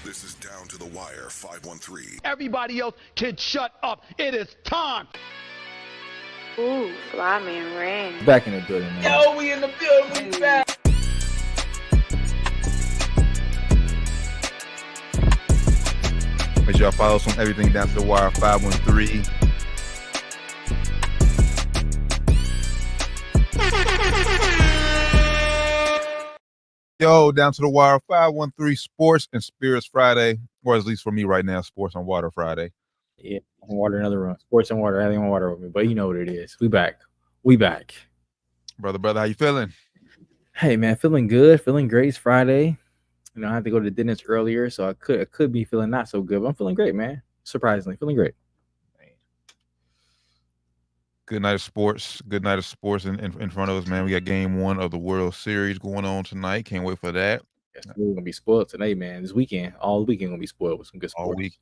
This is Down to the Wire 513. Everybody else can shut up. It is time. Ooh, Flyman Ring. Back in the building, man. Yo, we in the building, we back. Make sure y'all follow us on everything Down to the Wire 513. Yo, Down to the Wire 513 Sports and Spirits Friday, or at least for me right now, Sports and Water Friday. Yeah, water another run. Sports and water. Everything on water with me, but you know what it is. We back. We back. Brother, how you feeling? Hey man, feeling good, feeling great. It's Friday. You know, I had to go to the dentist earlier, so I could be feeling not so good, but I'm feeling great, man. Surprisingly, feeling great. Good night of sports. Good night of sports in front of us, man. We got game 1 of the World Series going on tonight. Can't wait for that. Yes, we're gonna be spoiled today, man. This weekend, all weekend gonna be spoiled with some good sports. All week.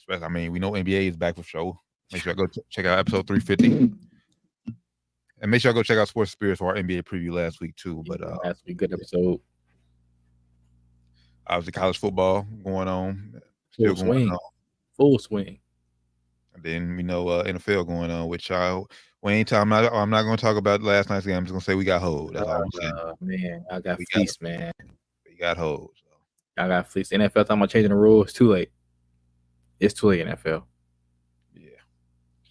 I mean, we know NBA is back for show. Make sure I go check out episode 350. And make sure I go check out Sports Spirits for our NBA preview last week too. But that's a good episode. Obviously, college football going on. Full swing. Full swing. And then we know NFL going on with y'all. Well, anytime I'm not going to talk about last night's game. I'm just going to say we got hold. That's all I'm saying. Man, I got fleeced, man. We got hold. So. I got fleeced. NFL talking about changing the rules. It's too late. It's too late, NFL. Yeah.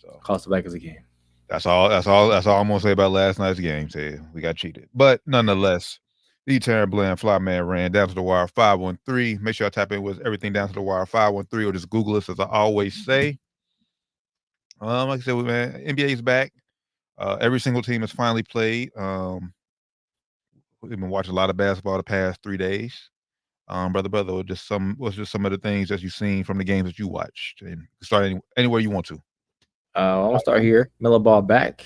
So cost of back as a game. That's all I'm gonna say about last night's game. We got cheated. But nonetheless, the Terran Bland Flyman ran Down to the Wire 513. Make sure I tap in with everything Down to the Wire 513 or just Google us, as I always say. Like I said, man, NBA is back. Every single team has finally played. We've been watching a lot of basketball the past 3 days. Brother, what's just some of the things that you've seen from the games that you watched, and start anywhere you want to. I'm gonna start here. Melo Ball back.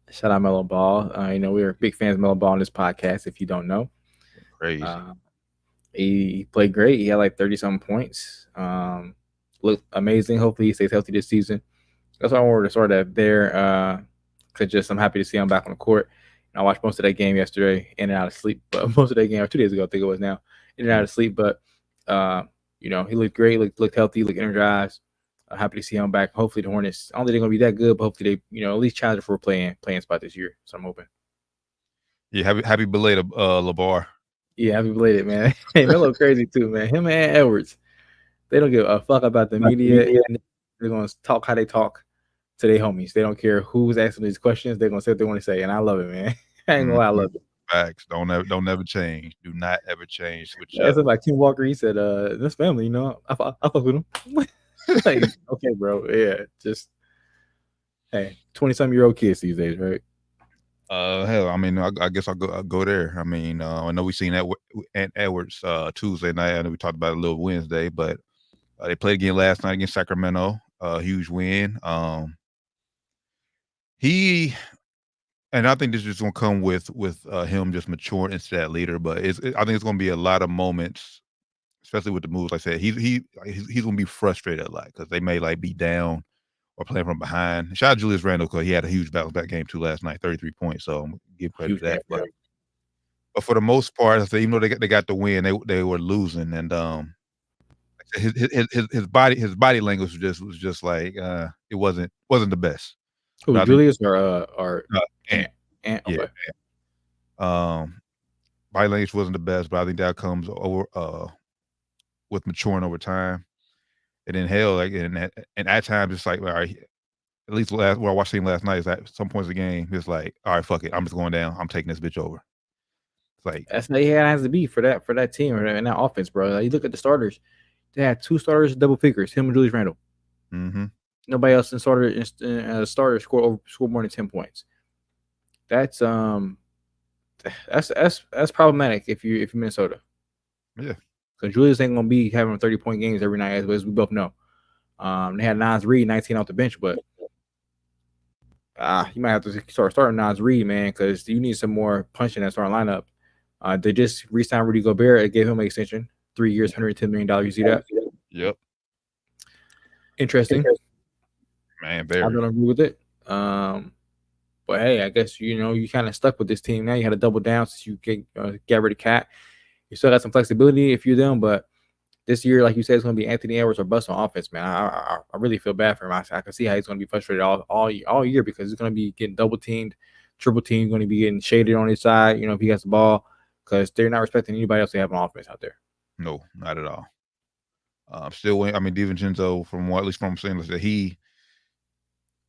Shout out Melo Ball. You know, we're big fans of Melo Ball on this podcast. If you don't know, crazy. He played great. He had like 30-something points. Looked amazing. Hopefully, he stays healthy this season. That's why I wanted to start that there. Cause I'm happy to see him back on the court. And I watched most of that game yesterday, in and out of sleep. But most of that game, or 2 days ago, I think it was now. In and out of sleep, but you know, he looked great, looked healthy, looked energized. Happy to see him back. Hopefully the Hornets, I don't think they're gonna be that good, but hopefully they, you know, at least challenge for a playing spot this year. So I'm hoping. Yeah, happy belated, LeVar. Yeah, happy belated, man. Hey, Melo crazy too, man. Him and Edwards, they don't give a fuck about the media. They're gonna talk how they talk to their homies. They don't care who's asking these questions. They're gonna say what they want to say, and I love it, man. I ain't gonna lie, I love it. Facts. Don't ever change. Do not ever change. Switch That's like Kim Walker. He said, "This family, you know, I fuck with him." Like, okay, bro. Yeah, just hey, 20-some-year-old kids these days, right? Hell, I mean, I guess I'll go there. I mean, I know we seen Edwards Tuesday night. I know we talked about it a little Wednesday, but they played again last night against Sacramento. Huge win. And I think this is just gonna come with him just maturing into that leader. But I think it's gonna be a lot of moments, especially with the moves. Like I said, he's gonna be frustrated a lot because they may like be down or playing from behind. Shout out Julius Randle because he had a huge bounce back game too last night, 33 points. So I'm gonna give credit to that. But for the most part, I say even though they got the win, they were losing, and his body language was just like it wasn't the best. Who, Julius or Ant? Okay. Yeah. Body language wasn't the best, but I think that comes over with maturing over time. And then hell, like and at times it's like, all right, at least what I watched him last night is at some points of the game, it's like, all right, fuck it, I'm just going down. I'm taking this bitch over. It's like that's how it has to be for that team and that offense, bro. Like, you look at the starters. They had 2 starters, double figures, him and Julius Randle. Mm-hmm. Nobody else in starter score more than 10 points. That's problematic if you're Minnesota. Yeah. Because Julius ain't gonna be having 30-point games every night, as we both know. They had Naz Reid 19 off the bench, but you might have to start starting Naz Reid, man, because you need some more punch in that starting lineup. They just re-signed Rudy Gobert. They gave him an extension, 3 years, $110 million. You see that? Yep. Interesting. Man, very. I don't agree with it. But hey, I guess you kind of stuck with this team now. You had to double down since you get rid of Cat. You still got some flexibility if you're them, but this year, like you said, it's going to be Anthony Edwards or bust on offense, man. I really feel bad for him. I can see how he's going to be frustrated all year because he's going to be getting double teamed, triple teamed, going to be getting shaded on his side, if he has the ball, because they're not respecting anybody else they have on offense out there. No, not at all. Still, I mean, DiVincenzo, at least from saying that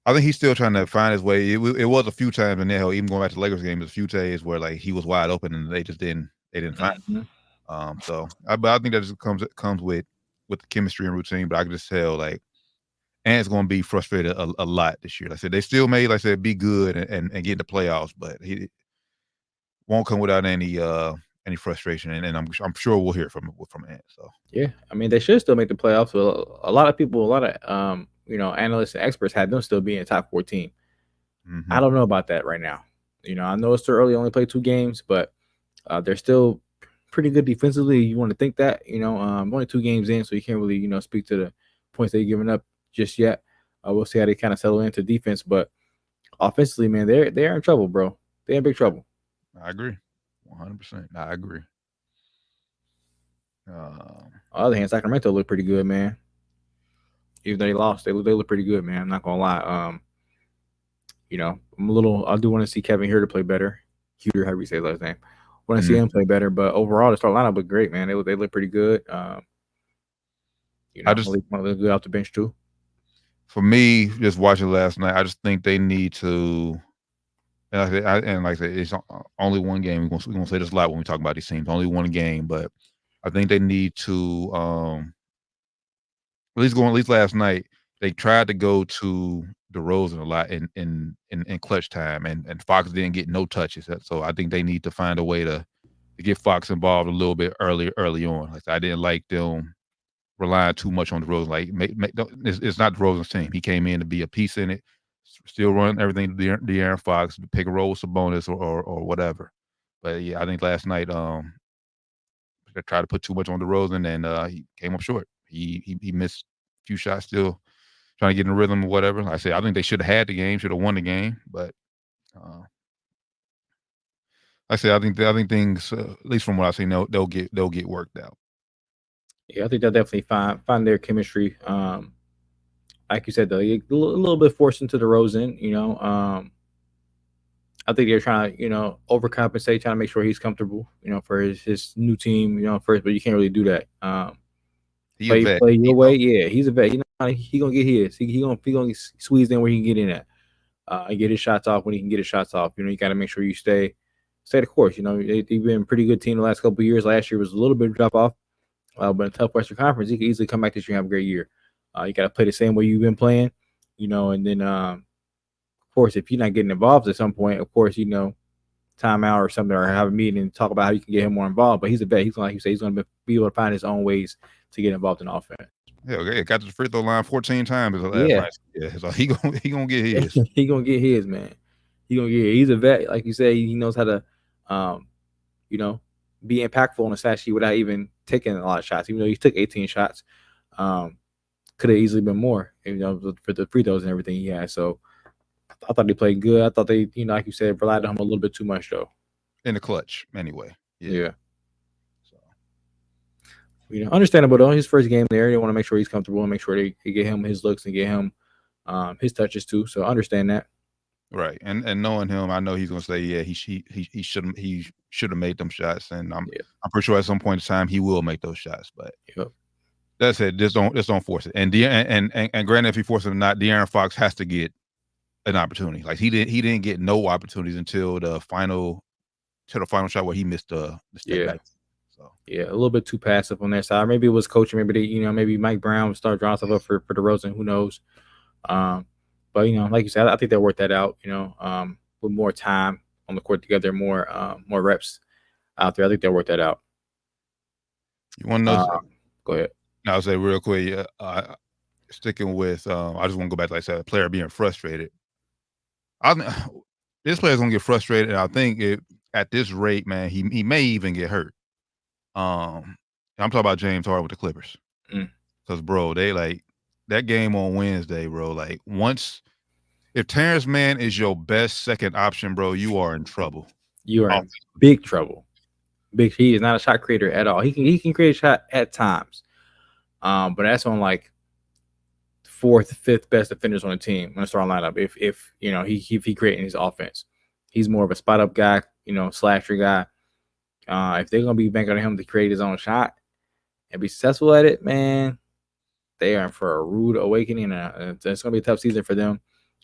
I think he's still trying to find his way. It was a few times in there, even going back to the Lakers game, there's a few days where like he was wide open and they didn't find him. But I think that just comes with the chemistry and routine. But I can just tell like Ant's going to be frustrated a lot this year. Like I said, they still may, like I said, be good and get into playoffs, but he won't come without any frustration. And I'm sure we'll hear from Ant. So yeah, I mean they should still make the playoffs. But a lot of people, analysts and experts had them still being a top 14. Mm-hmm. I don't know about that right now. I know it's still early, only played 2 games, but they're still pretty good defensively. You want to think that, only 2 games in, so you can't really, speak to the points they're giving up just yet. We'll see how they kind of settle into defense, but offensively, man, they're in trouble, bro. They're in big trouble. I agree, 100%. I agree. On the other hand, Sacramento looked pretty good, man. Even though they lost, they look pretty good, man. I'm not gonna lie. I do want to see Kevin Huerter play better. Huerter, however you say his last name. Want to see him play better, but overall the start lineup looked great, man. They look pretty good. I just want to look good off the bench too. For me, just watching last night, I just think they need to. And like I said, it's only one game. We're gonna say this a lot when we talk about these teams. Only one game, but I think they need to. At least last night, they tried to go to DeRozan a lot in clutch time, and Fox didn't get no touches. So I think they need to find a way to get Fox involved a little bit early on. Like I didn't like them relying too much on DeRozan. Like it's not DeRozan's team. He came in to be a piece in it, still running everything to De'Aaron Fox, pick a roll with Sabonis or whatever. But yeah, I think last night they tried to put too much on DeRozan, and he came up short. He missed a few shots, still trying to get in the rhythm or whatever. Like I say, I think they should have had the game, should have won the game, but I think things, at least from what I've seen, they'll get worked out. Yeah, I think they'll definitely find their chemistry. Like you said, though, a little bit forced into DeRozan. I think they're trying to, overcompensate, trying to make sure he's comfortable, for his new team, first. But you can't really do that. Play your way. Yeah, he's a vet. He gonna get his. He gonna squeeze in where he can get in at, and get his shots off when he can get his shots off. You got to make sure you stay the course. They've been a pretty good team the last couple of years. Last year was a little bit of drop off, but in a tough Western Conference, he can easily come back this year and have a great year. You got to play the same way you've been playing, and then of course, if you're not getting involved at some point, of course, timeout or something, or have a meeting and talk about how you can get him more involved. But he's a vet. He's like you say, he's going to be able to find his own ways to get involved in offense. Yeah, okay. Got to the free throw line 14 times. Yeah, so he gonna get his. He gonna get his, man. He gonna get his. He's a vet, like you say. He knows how to, be impactful on the stat sheet without even taking a lot of shots. Even though he took 18 shots, could have easily been more, for the free throws and everything he had. So I thought he played good. I thought they, like you said, relied on him a little bit too much, though. In the clutch, anyway. Yeah. Understandable though. His first game there, they want to make sure he's comfortable and make sure they get him his looks and get him his touches too. So I understand that. Right, and knowing him, I know he's gonna say, yeah, he should have made them shots, and I'm pretty sure at some point in time he will make those shots. But that's it. Just don't force it. And granted, if he forces it or not, De'Aaron Fox has to get an opportunity. Like he didn't get no opportunities until the final shot where he missed the step back. So a little bit too passive on their side. Maybe it was coaching. Maybe they, maybe Mike Brown would start drawing stuff up for DeRozan. Who knows? But like you said, I think they'll work that out. With more time on the court together, more reps out there. I think they'll work that out. You want to know? Go ahead. I'll say real quick. Sticking with, I just want to go back to, like I said, a player being frustrated. This player's gonna get frustrated, and I think at this rate, man, he may even get hurt. I'm talking about James Harden with the Clippers, because bro, they like that game on Wednesday, bro. Like if Terrence Mann is your best second option, bro, you are in trouble. You are in big trouble. He is not a shot creator at all. He can create a shot at times, But that's on like fourth, fifth best defenders on the team on the starting lineup. If you know if he creating his offense, he's more of a spot up guy, slasher guy. If they're gonna be banking on him to create his own shot and be successful at it, man, they are in for a rude awakening. It's gonna be a tough season for them.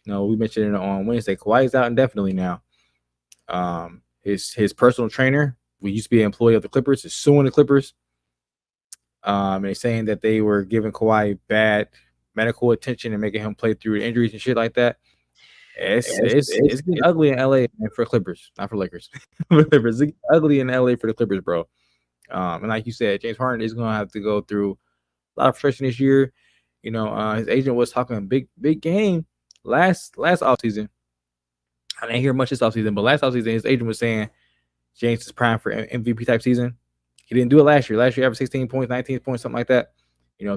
We mentioned it on Wednesday. Kawhi's out indefinitely now. His personal trainer, we used to be an employee of the Clippers, is suing the Clippers. And they're saying that they were giving Kawhi bad medical attention and making him play through injuries and shit like that. It's getting ugly in LA for Clippers, not for Lakers. For Clippers, it's ugly in LA for the Clippers, bro. And like you said, James Harden is gonna have to go through a lot of frustration this year. His agent was talking big game last offseason. I didn't hear much this offseason, but last offseason his agent was saying James is prime for MVP type season. He didn't do it last year. Last year, averaged 16 points, 19 points, something like that.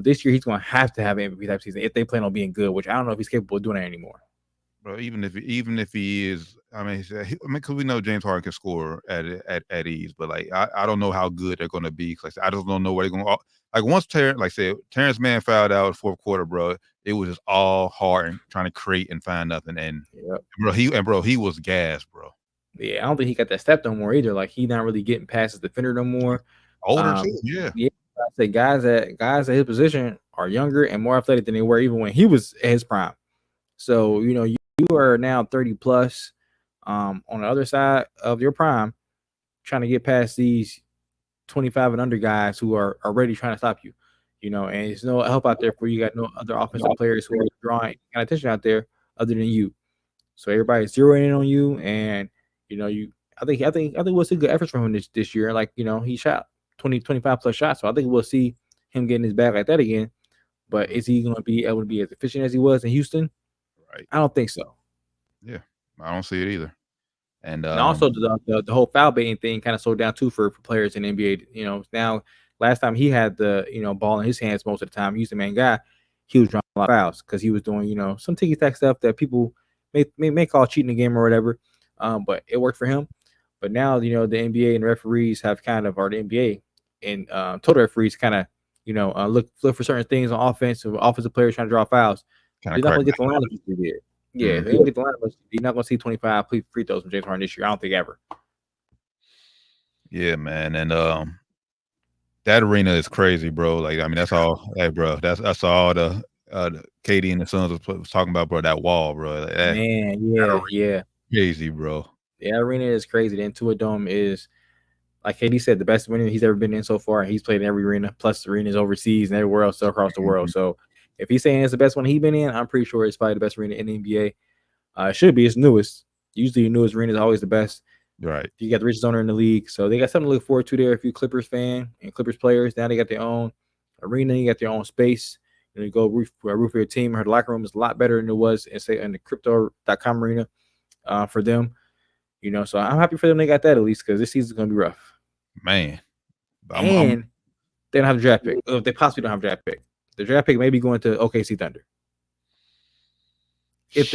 This year he's going to have to have an MVP type season if they plan on being good, which I don't know if he's capable of doing that anymore. Bro, even if he is, because we know James Harden can score at ease, but like I don't know how good they're going to be. Cause I just don't know where they're going. Like once Terrence Mann fouled out in the fourth quarter, bro, it was just all hard and trying to create and find nothing. And he was gassed, bro. Yeah, I don't think he got that step no more either. Like he's not really getting past his defender no more. Older too, yeah. Yeah, I say guys at his position are younger and more athletic than they were even when he was at his prime. So you are now 30 plus on the other side of your prime, trying to get past these 25 and under guys who are already trying to stop you. And there's no help out there for you. Got no other offensive players who are drawing attention out there other than you. So everybody's zeroing in on you, and I think we'll see good efforts from him this year. Like he shot 25 plus shots, so I think we'll see him getting his bag like that again. But is he going to be able to be as efficient as he was in Houston? Right. I don't think so. Yeah, I don't see it either. And also the whole foul baiting thing kind of slowed down too for players in the NBA. Now last time he had the ball in his hands most of the time, he's the main guy. He was drawing a lot of fouls because he was doing some ticky tack stuff that people may call cheating the game or whatever. But it worked for him. But now the NBA and referees have kind of, or the NBA and total referees kind of look for certain things on offensive players trying to draw fouls. They're not going to get the line if you did. Yeah, they don't get the line. You're not going to see 25 free throws from James Harden this year. I don't think ever. Yeah, man, and that arena is crazy, bro. Like, that's all. Hey, bro, that's all the KD and the Suns was talking about, bro. That wall, bro. Like, yeah, crazy, bro. Yeah, arena is crazy. The Intuit Dome is, like KD said, the best arena he's ever been in so far. He's played in every arena, plus arenas overseas and everywhere else across the world. So if he's saying it's the best one he's been in, I'm pretty sure it's probably the best arena in the NBA. It should be. It's newest. Usually, the newest arena is always the best. Right. You got the richest owner in the league, so they got something to look forward to there. If you Clippers fan and Clippers players, now they got their own arena. You got their own space. You go roof for your team. Her locker room is a lot better than it was in the Crypto.com arena for them. So I'm happy for them. They got that at least because this season's gonna be rough. Man, they don't have a draft pick. They possibly don't have a draft pick. The draft pick may be going to OKC Thunder. If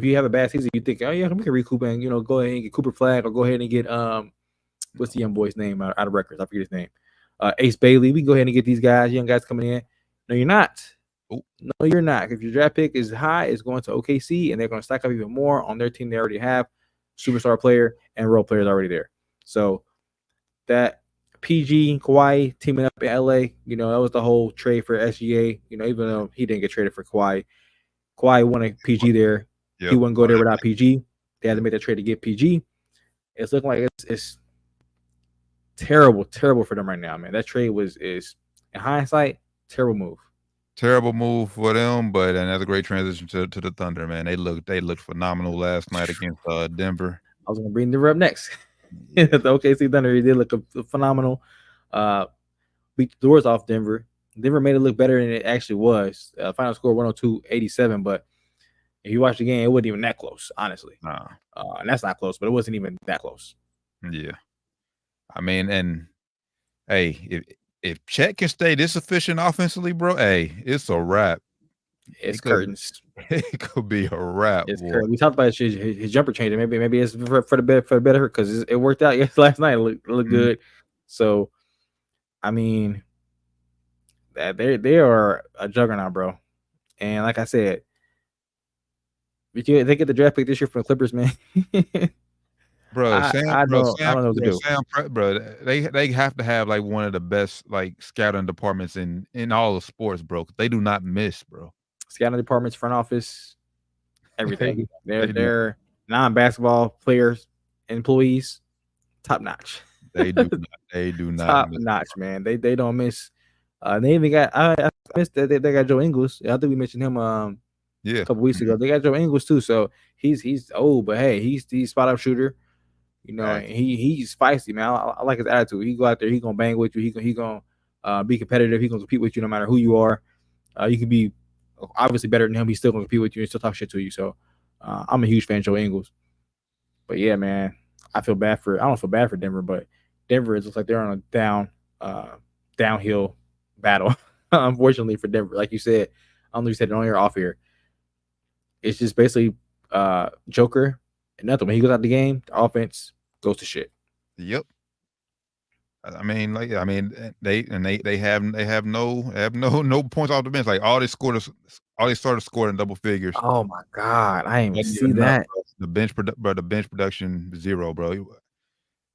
you have a bad season, you think, oh yeah, we can recoup and go ahead and get Cooper Flag or go ahead and get what's the young boy's name out of records? I forget his name. Ace Bailey. We can go ahead and get these young guys coming in. No, you're not. Oh. No, you're not. If your draft pick is high, it's going to OKC, and they're going to stack up even more on their team. They already have superstar player and role players already there. So that PG Kawhi teaming up in LA, that was the whole trade for SGA. Even though he didn't get traded for Kawhi wanted PG there. Yep. He wouldn't go there without PG. They had to make that trade to get PG. It's looking like it's terrible for them right now, man. That trade is in hindsight terrible move. Terrible move for them, but that's a great transition to the Thunder, man. They looked phenomenal last night against Denver. I was gonna bring Denver up next. The OKC Thunder, he did look phenomenal. Beat the doors off Denver. Denver made it look better than it actually was. Final score 102-87, but if you watch the game, it wasn't even that close, honestly. And that's not close, but it wasn't even that close. Yeah. And hey, if Chet can stay this efficient offensively, bro, hey, it's a wrap. It's curtains. It could be a wrap. We talked about his jumper changer. Maybe it's for the better because it worked out last night. It looked good. So, they are a juggernaut, bro. And like I said, they get the draft pick this year from the Clippers, man. Bro, I don't know what to do. They have to have like one of the best like scouting departments in all of sports, bro. They do not miss, bro. Scouting departments, front office, everything. They do. They're non-basketball players, employees, top notch. They do not Top miss, notch, man. They don't miss. They even got I missed that they got Joe Ingles. I think we mentioned him a couple weeks ago. They got Joe Ingles too, so he's old, but hey, he's spot up shooter. You know, and he's feisty, man. I like his attitude. He go out there, he gonna bang with you. He gonna be competitive. He gonna compete with you no matter who you are. You can be obviously better than him. He's still gonna compete with you and still talk shit to you. So I'm a huge fan of Joe Ingles. But yeah, man, I don't feel bad for Denver, but Denver looks like they're on a downhill battle. Unfortunately for Denver, like you said, I don't know if you said it on here or off here. It's just basically Joker and nothing. When he goes out the game, the offense goes to shit. Yep. I mean, they have no points off the bench. Like all they started scoring double figures. Oh my god, I didn't even see that. The bench production 0, bro.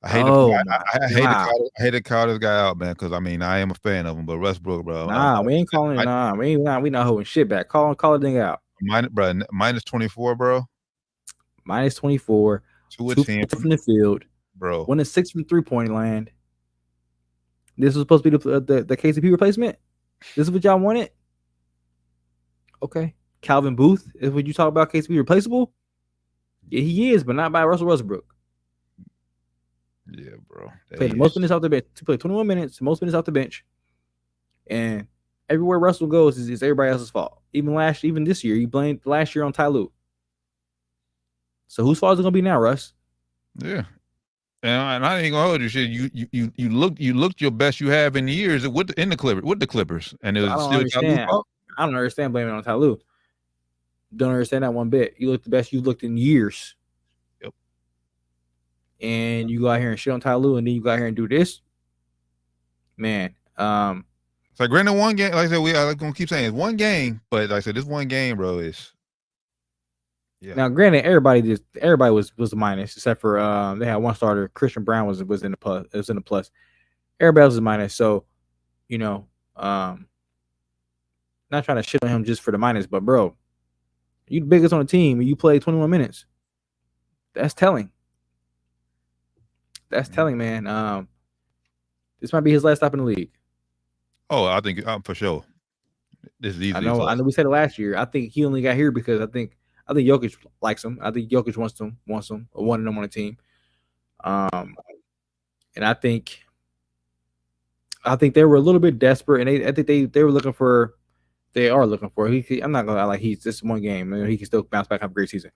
I hate to call this guy out, man, because I mean I am a fan of him, but Westbrook, bro. We ain't calling it. We not holding shit back. Call the thing out. Minus 24, bro. Minus 24. 2 of 10 from the field, bro. 1 of 6 from 3-point land. This was supposed to be the KCP replacement. This is what y'all wanted. Okay, Calvin Booth is what you talk about. KCP replaceable? Yeah, he is, but not by Russell Westbrook. Yeah, bro. Played the most minutes off the bench. To play 21 minutes, most minutes off the bench, and everywhere Russell goes is everybody else's fault. Even this year, he blamed last year on Ty Lue. So whose fault is it gonna be now, Russ? Yeah, and I ain't gonna hold you shit. You looked your best you have in years with the Clippers, and it was still Ty Lue's fault. I don't understand blaming it on Ty Lue. Don't understand that one bit. You look the best you've looked in years. Yep. And you go out here and shit on Ty Lue, and then you go out here and do this. Man, it's like granted one game. Like I said, I'm gonna keep saying it's one game, but like I said, this one game, bro, is. Yeah. Now, granted, everybody was a minus except for they had one starter. Christian Brown was in the plus. It was in the plus. Everybody else was a minus. So, you know, not trying to shit on him just for the minus, but bro, you the biggest on the team and you play 21 minutes. That's telling. That's telling, man. This might be his last stop in the league. Oh, I think for sure. This is easy. I know. We said it last year. I think he only got here because I think Jokic likes him. I think Jokic wants him, wanted him on the team. And I think they were a little bit desperate, and I think they were looking for. They are looking for. I'm not gonna lie, like he's just one game. He can still bounce back, have a great season.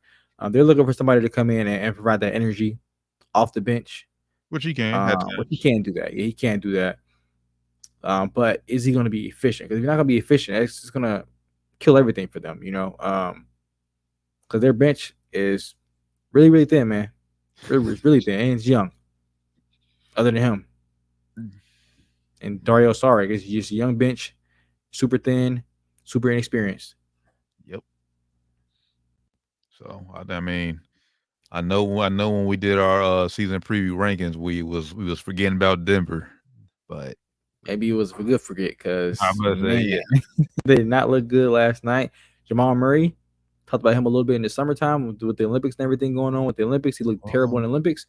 They're looking for somebody to come in and provide that energy off the bench, which he can. Which he can do that. Yeah, he can do that. But is he going to be efficient? Because if you're not going to be efficient, it's just going to kill everything for them. You know, because their bench is really, really thin, man. Really thin, and it's young. Other than him and Dario Saric, it's just a young bench, super thin, super inexperienced. Yep. So I mean, I know when we did our season preview rankings, we was forgetting about Denver, but maybe it was a good forget because they did not look good last night. Jamal Murray, talked about him a little bit in the summertime with the Olympics and everything going on with the Olympics. He looked terrible in the Olympics.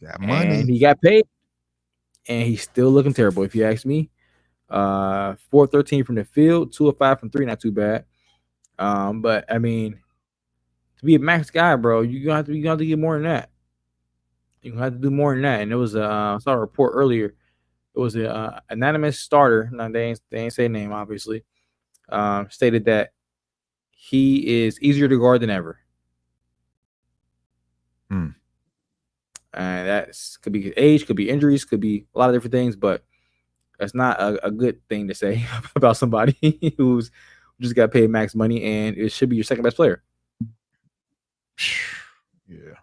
Got money. And he got paid, and he's still looking terrible, if you ask me. 4-13 from the field, 2 of 5 from 3, not too bad. But I mean, to be a max guy, bro, you're gonna have to get more than that. You're gonna have to do more than that. And it was I saw a report earlier. It was an anonymous starter. Now they ain't say name, obviously. Stated that he is easier to guard than ever. And that could be age, could be injuries, could be a lot of different things, but that's not a good thing to say about somebody who's just got paid max money, and it should be your second best player. Yeah.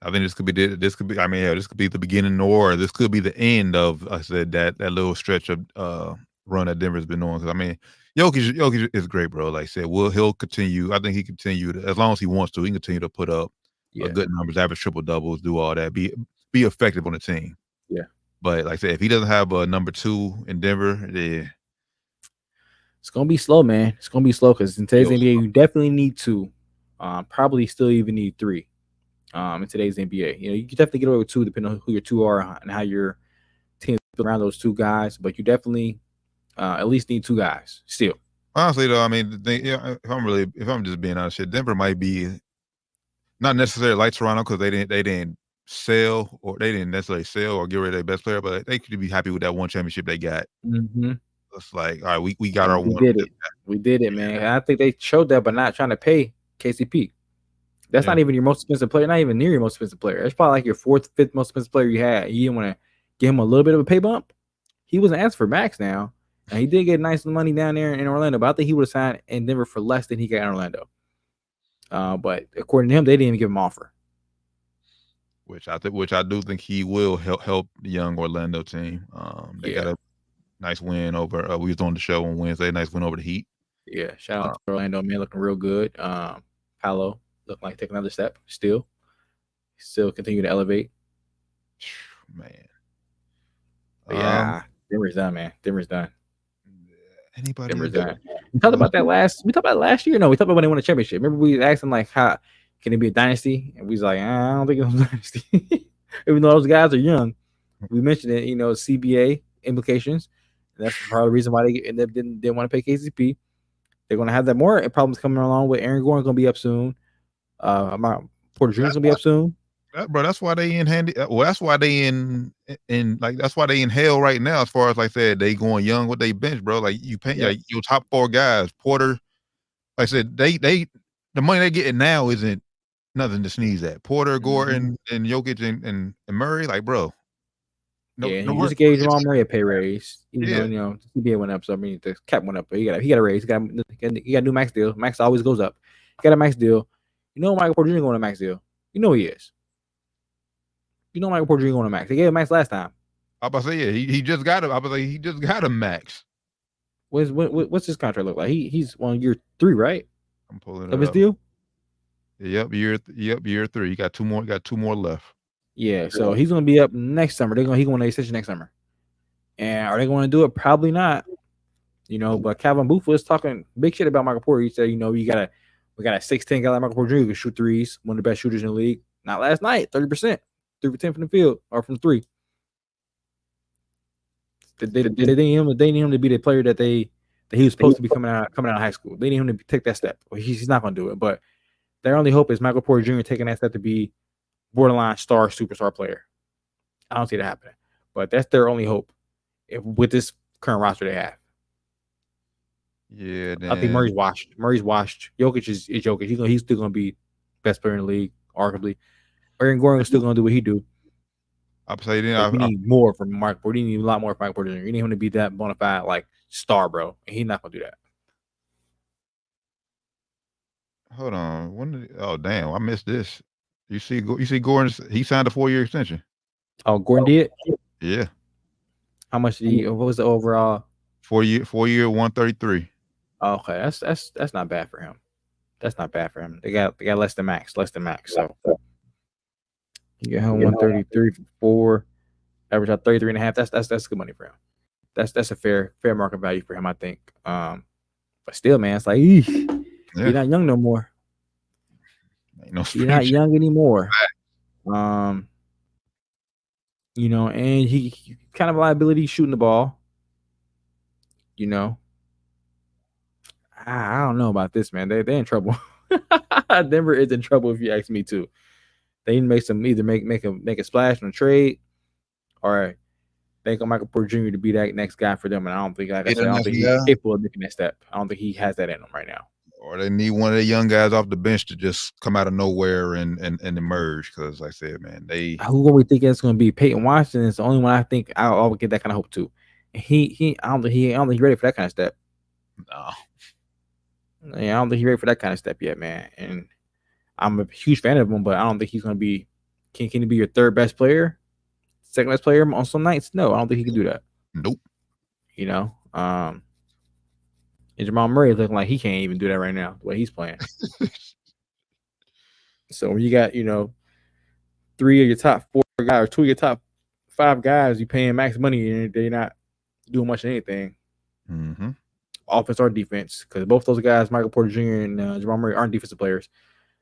I think this could be the beginning, or this could be the end of, I said, that little stretch of run that Denver's been on. Because I mean, Jokic is great, bro. Like I said, he'll continue. I think he continue to, as long as he wants to. He can continue to put up good numbers, average triple doubles, do all that, be effective on the team. Yeah. But like I said, if he doesn't have a number 2 in Denver, it's gonna be slow, man. It's gonna be slow because in today's NBA, you definitely need 2. Probably still even need 3. In today's NBA, you can definitely get away with 2 depending on who your 2 are and how your team is built around those 2 guys. But you definitely at least need 2 guys still. Honestly, though, I mean, if I'm just being honest, Denver might be not necessarily like Toronto because they didn't sell or they didn't necessarily sell or get rid of their best player, but they could be happy with that one championship they got. Mm-hmm. It's like, all right, we got our one. We did it, man. And I think they showed that by not trying to pay KCP. That's not even your most expensive player, not even near your most expensive player. It's probably like your 4th, 5th most expensive player you had. You didn't want to give him a little bit of a pay bump. He wasn't asked for max now. And he did get nice money down there in Orlando, but I think he would have signed in Denver for less than he got in Orlando. But according to him, they didn't even give him an offer. Which I do think he will help the young Orlando team. They got a nice win over. We was on the show on Wednesday. Nice win over the Heat. Yeah, shout out to Orlando, man, looking real good. Paolo looking like take another step. Still continue to elevate. Man, but Denver's done, man. Denver's done. Anybody? Denver's done. We talked about that last year. No, we talked about when they won a championship. Remember we asked them like, how can it be a dynasty? And we was like, I don't think it's a dynasty. Even though those guys are young, we mentioned it. CBA implications. And that's part of the reason why they didn't want to pay KCP. They're going to have that more problems coming along with Aaron Gordon going to be up soon. Porter Jr. is going to be up soon. Bro, that's why they in handy. Well, that's why they that's why they in hell right now. As far as like I said, they going young with they bench, bro. Like you pay like your top 4 guys. Porter, like I said, they the money they getting now isn't nothing to sneeze at. Porter, Gordon, and Jokic and Murray, like bro. You just gave Jamal Murray a pay raise. Even though, the CBA went up, so I mean the cap went up, but he got a raise. He got a new max deal. Max always goes up. He got a max deal. Michael Porter Jr. going to max deal. He is. Michael Porter Jr. going to max. They gave him max last time. I about to say he just got him. I was like he just got a max. What's his contract look like? He's on year 3, right? I'm pulling it up. His deal. Yep, year 3. You got 2 more. Got 2 more left. Yeah, so he's going to be up next summer. He's going to extension next summer. And are they going to do it? Probably not. But Calvin Booth was talking big shit about Michael Porter. He said, we got a 6'10" guy like Michael Porter Jr. who can shoot threes, one of the best shooters in the league. Not last night, 30%. 3 for 10 from the field or from 3. They need him to be the player that he was supposed to be coming out of high school. They need him to take that step. Well, he's not going to do it, but their only hope is Michael Porter Jr. taking that step to be borderline superstar player. I don't see that happening, but that's their only hope with this current roster they have. Yeah, I think Murray's washed. Jokic is Jokic. He's still going to be best player in the league, arguably. Aaron Gordon is still going to do what he do. I'm saying we need more from Michael Porter. We need a lot more from Michael Porter Jr. We need him to be that bona fide like star, bro. And he's not going to do that. Hold on. Oh damn, I missed this. You see Gordon? He signed a 4-year extension. Oh, Gordon did? Yeah. How much did he? What was the overall? 4 year, 133. Oh, okay, that's not bad for him. That's not bad for him. They got less than max. So you get him 133 for 4, average out 33.5. That's good money for him. That's a fair market value for him, I think. But still, man, it's like you're not young no more. You're not young anymore. And he kind of a liability shooting the ball. I don't know about this, man. They're in trouble. Denver is in trouble if you ask me too. They need to make a splash on a trade, or bank on Michael Porter Jr. to be that next guy for them. And I don't think, like I said, he's capable of making that step. I don't think he has that in him right now. Or they need one of the young guys off the bench to just come out of nowhere and emerge. Because, like I said, man, who are we thinking it's going to be? Peyton Washington is the only one I think I would get that kind of hope too. And I don't think he's ready for that kind of step. No. Yeah, I don't think he's ready for that kind of step yet, man. And I'm a huge fan of him, but I don't think he's going to be. Can he be your third best player, second best player on some nights? No, I don't think he can do that. Nope. And Jamal Murray is looking like he can't even do that right now, the way he's playing. So when you got, 3 of your top 4 guys or 2 of your top 5 guys, you paying max money and they're not doing much of anything. Mm-hmm. Offense or defense, because both those guys, Michael Porter Jr. and Jamal Murray, aren't defensive players.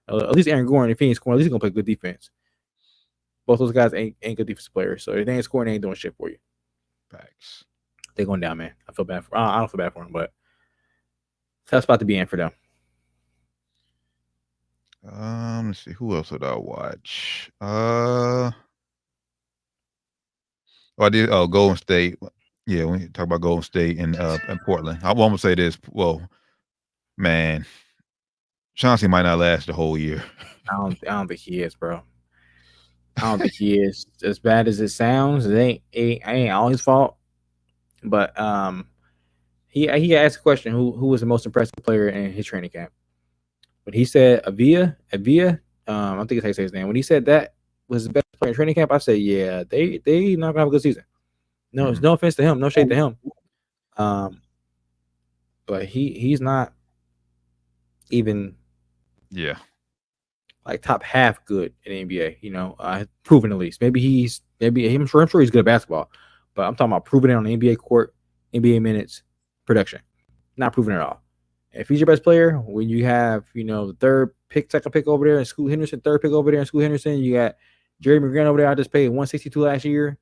At least Aaron Gordon, if he ain't scoring, at least he's gonna play good defense. Both those guys ain't good defensive players, so if they ain't scoring, they ain't doing shit for you. Facts. They're going down, man. I feel bad for. I don't feel bad for them, but tough spot to be in for them. Let's see. Who else did I watch? I did. Oh, Golden State. Yeah, when you talk about Golden State and Portland, I want to say this. Well, man, Chauncey might not last the whole year. I don't think he is, bro. I don't think he is. As bad as it sounds, it ain't all his fault. But he asked a question: who was the most impressive player in his training camp? When he said Avia, I think it's how you say his name. When he said that was the best player in training camp, I said, yeah, they not gonna have a good season. No, it's no offense to him, no shade to him. But he's not even like top half good in the NBA. Proven at least. Maybe I'm sure he's good at basketball, but I'm talking about proving it on the NBA court, NBA minutes, production. Not proven at all. If he's your best player, when you have, the second pick over there and Scoot Henderson, third pick over there and Scoot Henderson, you got Jeremy Grant over there. I just paid $162 last year.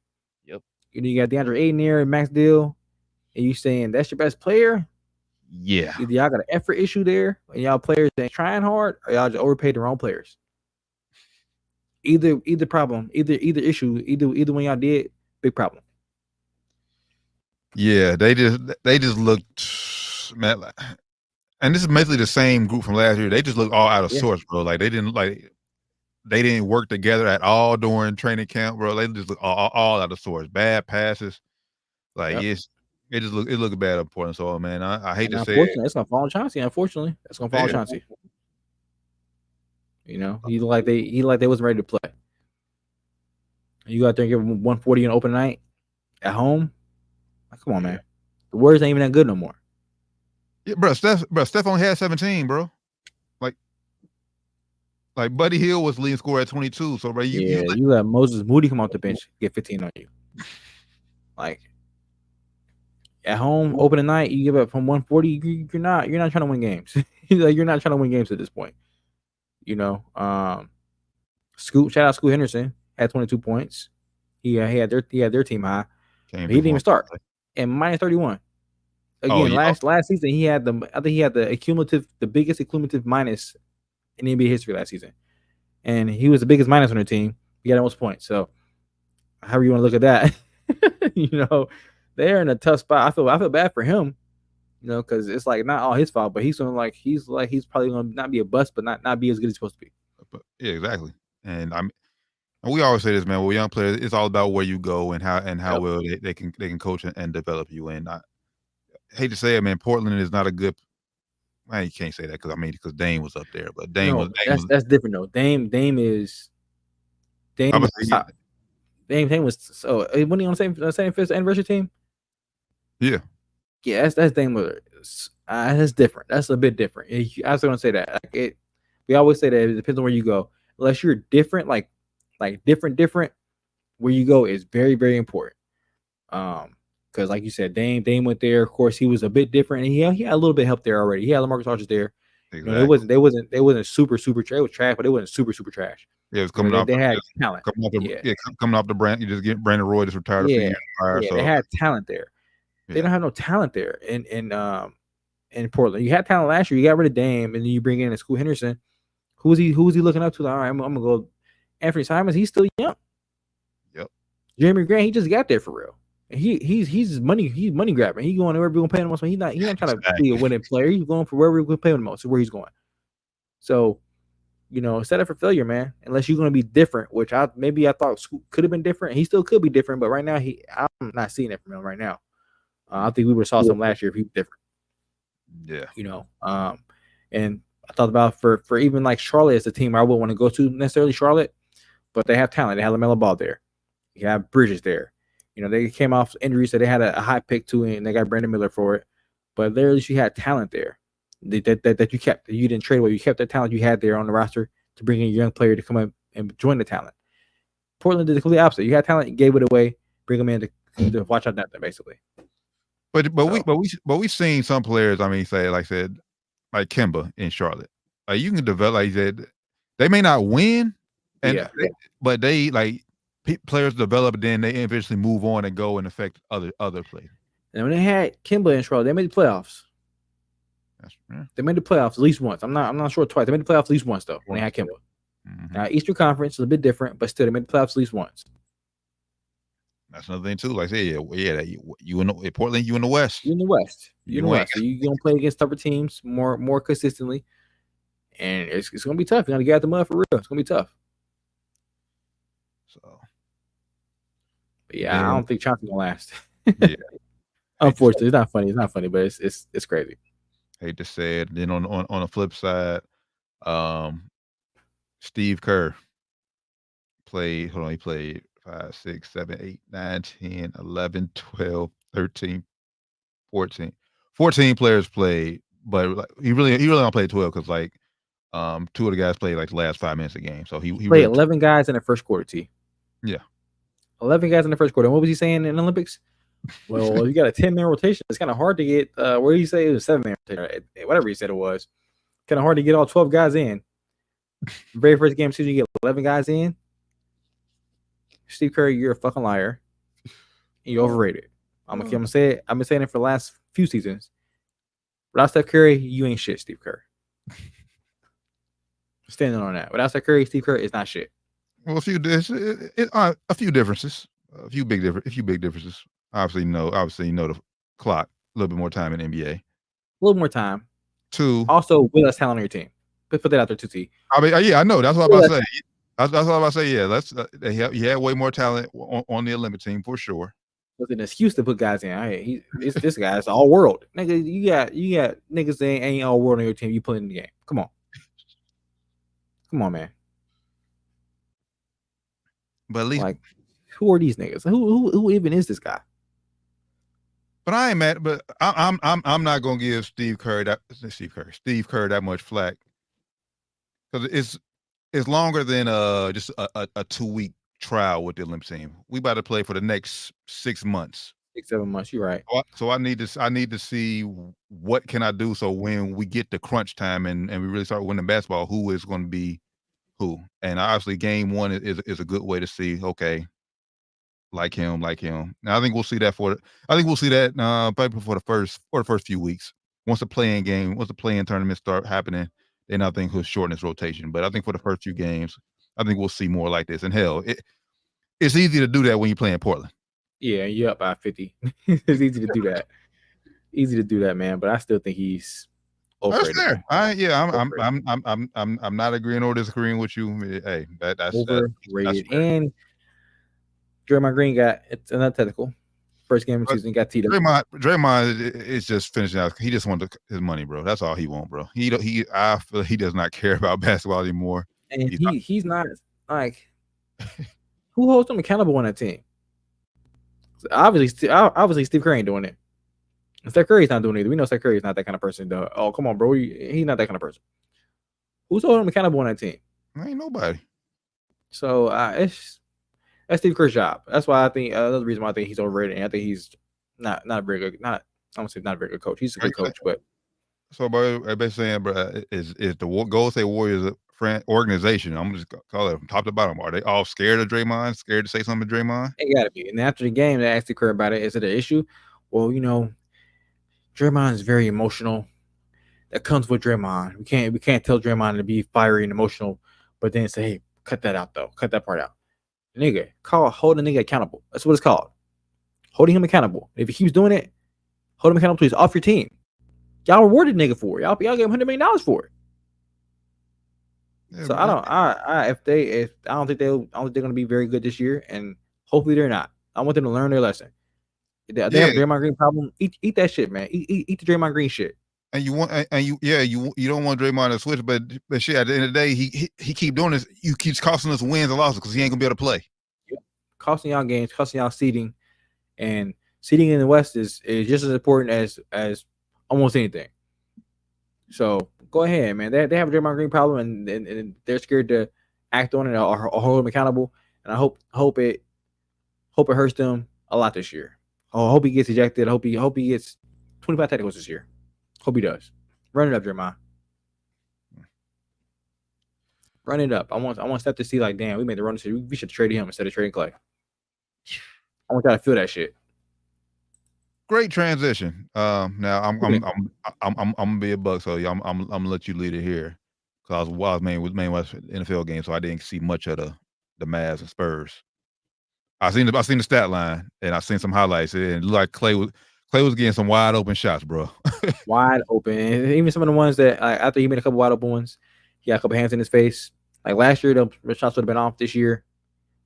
Yep. You got DeAndre Ayton there and Max Deal, and you saying that's your best player? Yeah. Either y'all got an effort issue there, and y'all players ain't trying hard, or y'all just overpaid the wrong players. Either problem, either issue, either one y'all did, big problem. Yeah, they just looked, man. And this is basically the same group from last year. They just looked all out of sorts, bro. Like they didn't work together at all during training camp, bro. They just look all out of sorts. Bad passes. Like it looked bad at Portland. So man, I hate to say it. It's gonna fall on Chauncey. Unfortunately, that's gonna fall on Chauncey. He looked like they wasn't ready to play. You go out there and give them 140 on open night at home. Like, come on, man. The Warriors ain't even that good no more. Yeah, bro. Steph only had 17, bro. Like Buddy Hield was leading scorer at 22. So, bro, you let Moses Moody come off the bench, get 15 on you. Like at home, open night, you give up from 140. You're not trying to win games. You're not trying to win games at this point. Shout out Scoot Henderson had 22 points. He had their team high. He didn't even start. And minus 31. Again, last season I think he had the biggest accumulative minus in NBA history last season. And he was the biggest minus on their team. He got the most points. So however you want to look at that, they're in a tough spot. I feel bad for him, because it's like not all his fault, but he's probably gonna not be a bust, but not be as good as he's supposed to be. Yeah, exactly. And we always say this, man. With young players, it's all about where you go and how well they can coach and develop you. And I hate to say it, man. Portland is not a good. You can't say that because Dame was up there, but that's different though. Dame was so when he on the same fifth anniversary team. Yeah, that's Dame Lillard. That's different. That's a bit different. I was going to say that. We always say that it depends on where you go. Unless you're different, like different, where you go is very, very important. Because like you said, Dame went there. Of course, he was a bit different, and he had a little bit of help there already. He had LaMarcus Aldridge there. Exactly. They wasn't super trash. It was trash, but it wasn't super trash. Yeah, it was coming off. They had talent. Coming off the brand. You just get Brandon Roy just retired. They had talent there. They don't have no talent there in Portland. You had talent last year. You got rid of Dame, and then you bring in a Scoot Henderson. Who's he looking up to? Like, all right, I'm gonna go. Anthony Simons. He's still young. Yep. Jeremy Grant. He just got there for real. And he's money grabbing. He's going wherever we're gonna pay him the most. He's not trying to be a winning player. He's going for wherever we're gonna pay him the most. Where he's going. So, set up for failure, man. Unless you're gonna be different, which I thought Scoot could have been different. He still could be different, but right now I'm not seeing it from him right now. I think we would have saw some last year if he was different. Yeah. And I thought about for even like Charlotte as a team I wouldn't want to go to necessarily Charlotte, but they have talent. They have LaMelo Ball there. You have Bridges there. They came off injuries, so they had a high pick too, and they got Brandon Miller for it. But there, at least you had talent there that you kept. You didn't trade away. You kept the talent you had there on the roster to bring in a young player to come up and join the talent. Portland did the complete opposit. You had talent, you gave it away, bring them in to watch out nothing, basically. But we've seen some players. I mean, say like Kemba in Charlotte. Like you can develop. Like they may not win, but they players develop, then they eventually move on and go and affect other players. And when they had Kemba in Charlotte, they made the playoffs. They made the playoffs at least once. I'm not sure twice. They made the playoffs at least once though when they had Kemba. Mm-hmm. Now Eastern Conference is a bit different, but still they made the playoffs at least once. That's another thing too. Like I said, you in Portland, you in the West. You in the West. You in the West. So you're gonna play against tougher teams more consistently, and it's gonna be tough. You gotta get out the mud for real. It's gonna be tough. So, but I don't think Chauncey's gonna last. Unfortunately, it's not funny. It's not funny, but it's crazy. Hate to say it. Then on the flip side, Steve Kerr played. Hold on, he played 5, 6, 7, 8, 9, 10, 11, 12, 13, 14. 14 players played, but he really only played 12 because 2 of the guys played the last 5 minutes of the game. So he played really 11 guys in the first quarter. T. Yeah, 11 guys in the first quarter. And what was he saying in the Olympics? Well, if you got a 10-man rotation, it's kind of hard to get. Where did he say it was 7-man rotation? Whatever he said it was. Kind of hard to get all 12 guys in. Very first game season, you get 11 guys in. Steve Kerr, you're a fucking liar. You're overrated. I'm gonna say it. I've been saying it for the last few seasons. Without Steph Curry, you ain't shit, Steve Kerr. Standing on that. Without Steph Curry, Steve Kerr is not shit. Well, a few differences. A few big differences. Obviously, the clock. A little bit more time in NBA. A little more time. 2. Also, with less talent on your team. Put that out there, too, T. I mean, I know. That's what I'm about to say. That's what I'm about to say. Yeah, he had way more talent on the Olympic team for sure. It's an excuse to put guys in. This guy is all world. Nigga, you got niggas that ain't all world on your team. You put in the game. Come on, man. But at least, who are these niggas? Who even is this guy? But I ain't mad. But I'm not gonna give Steve Kerr that much flack because it's longer than just a 2-week trial with the Olympic team. We about to play for the next 6 months. 6-7 months. You're right. So I need to see what can I do so when we get to crunch time and we really start winning basketball, who is going to be who. And obviously, game 1 is a good way to see. Okay, like him. Now I think we'll see that probably for the first few weeks. Once the playing tournaments start happening, then I think he'll shorten his rotation. But I think for the first few games, I think we'll see more like this. And hell, it's easy to do that when you play in Portland. Yeah, you're up by 50. It's easy to do that. Easy to do that, man. But I still think he's overrated. That's fair. I'm not agreeing or disagreeing with you. Hey, that's overrated. And Draymond Green got it's not technical. First game of the season got teed up. Draymond is just finishing out. He just wants his money, bro. That's all he wants, bro. I feel he does not care about basketball anymore. And he's not like who holds him accountable on that team? Obviously, Steve Kerr ain't doing it. And Steph Curry's not doing it either. We know Steph Curry's not that kind of person. Though. Oh, come on, bro. He's not that kind of person. Who's holding him accountable on that team? Ain't nobody. So that's Steve Kerr's job. That's why I think another reason why I think he's overrated. And I think he's not a very good. I don't say not a very good coach. He's a good coach, but so, bro, everybody's saying, bro, is the Golden State Warriors organization? I'm just call it from top to bottom. Are they all scared of Draymond? Scared to say something to Draymond? They gotta be. And after the game, they asked Steve Kerr about it. Is it an issue? Well, Draymond is very emotional. That comes with Draymond. We can't tell Draymond to be fiery and emotional, but then say, hey, cut that out though. Cut that part out. Nigga, hold a nigga accountable. That's what it's called. Holding him accountable. If he keeps doing it, hold him accountable. He's off your team. Y'all rewarded nigga for it. Y'all gave him $100 million for it. Yeah, so man. I don't think they're gonna be very good this year, and hopefully they're not. I want them to learn their lesson. They have a Draymond Green problem. Eat that shit, man. Eat the Draymond Green shit. And you don't want Draymond to switch, but shit, at the end of the day, he keep doing this. You keeps costing us wins and losses because he ain't gonna be able to play. Yep. Costing y'all games, costing y'all seeding. And seeding in the West is just as important as almost anything. So go ahead, man. They have a Draymond Green problem, and they're scared to act on it or hold him accountable. And I hope it hurts them a lot this year. I hope he gets ejected. I hope he gets 25 technicals this year. Hope he does. Run it up, Draymond. Run it up. I want Steph to see like, damn, we made the run. We should trade him instead of trading Clay. I want y'all to feel that shit. Great transition. Now I'm gonna be a Buck, so I'm gonna let you lead it here, because I was main NFL game, so I didn't see much of the Mavs and Spurs. I seen the stat line, and I seen some highlights, and it looked like Clay was getting some wide open shots, bro. Wide open, and even some of the ones that after he made a couple wide open ones, he got a couple hands in his face. Like last year, the shots would have been off. This year,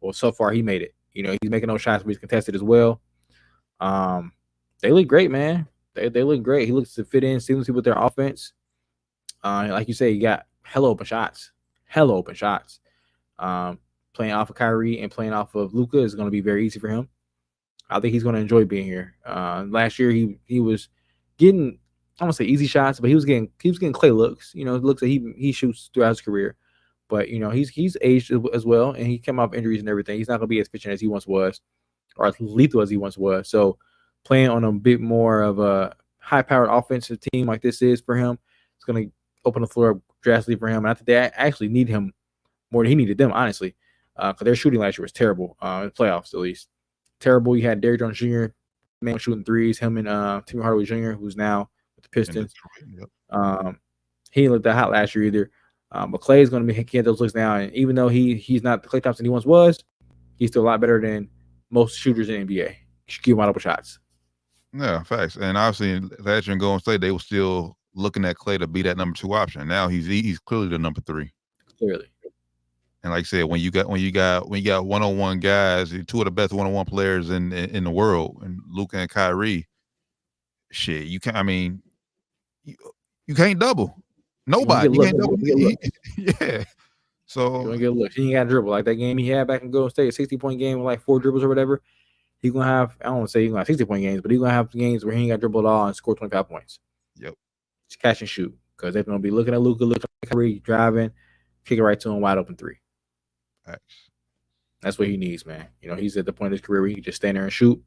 well, so far he made it. You know, he's making those shots, but he's contested as well. They look great, man. They look great. He looks to fit in seamlessly with their offense. Like you say, he got hella open shots. Playing off of Kyrie and playing off of Luka is going to be very easy for him. I think he's going to enjoy being here. Last year he was getting, I don't say easy shots, but he was getting Clay looks. You know, looks that he shoots throughout his career. But you know, he's aged as well, and he came off injuries and everything. He's not going to be as efficient as he once was, or as lethal as he once was. So playing on a bit more of a high-powered offensive team like this is for him, it's going to open the floor drastically for him. And I think they actually need him more than he needed them, honestly, because their shooting last year was terrible in the playoffs, at least. Terrible. You had Derrick Jones Jr., man shooting threes, him and Tim Hardaway Jr., who's now with the Pistons. Yep. He didn't look that hot last year either. But Clay is going to be getting those looks now, and even though he's not the Klay Thompson he once was, he's still a lot better than most shooters in the NBA. You should give wide open shots. Yeah, facts. And obviously, last year in Golden State, they were still looking at Clay to be that number 2 option. Now he's clearly the number 3. Clearly. And like I said, when you got one-on-one guys, 2 of the best one-on-one players in the world, and Luka and Kyrie, shit, you can't. I mean, you can't double. Nobody. You can't double. Yeah. So you get a look. He ain't got to dribble like that game he had back in Golden State, a 60-point game with like 4 dribbles or whatever. He's gonna have, I don't want to say he's gonna have 60-point games, but he's gonna have games where he ain't got to dribble at all and score 25 points. Yep. Just catch and shoot, because they're gonna be looking at Luka, looking at Kyrie, driving, kick it right to him, wide open 3. That's what he needs, man. You know, he's at the point of his career where he can just stand there and shoot,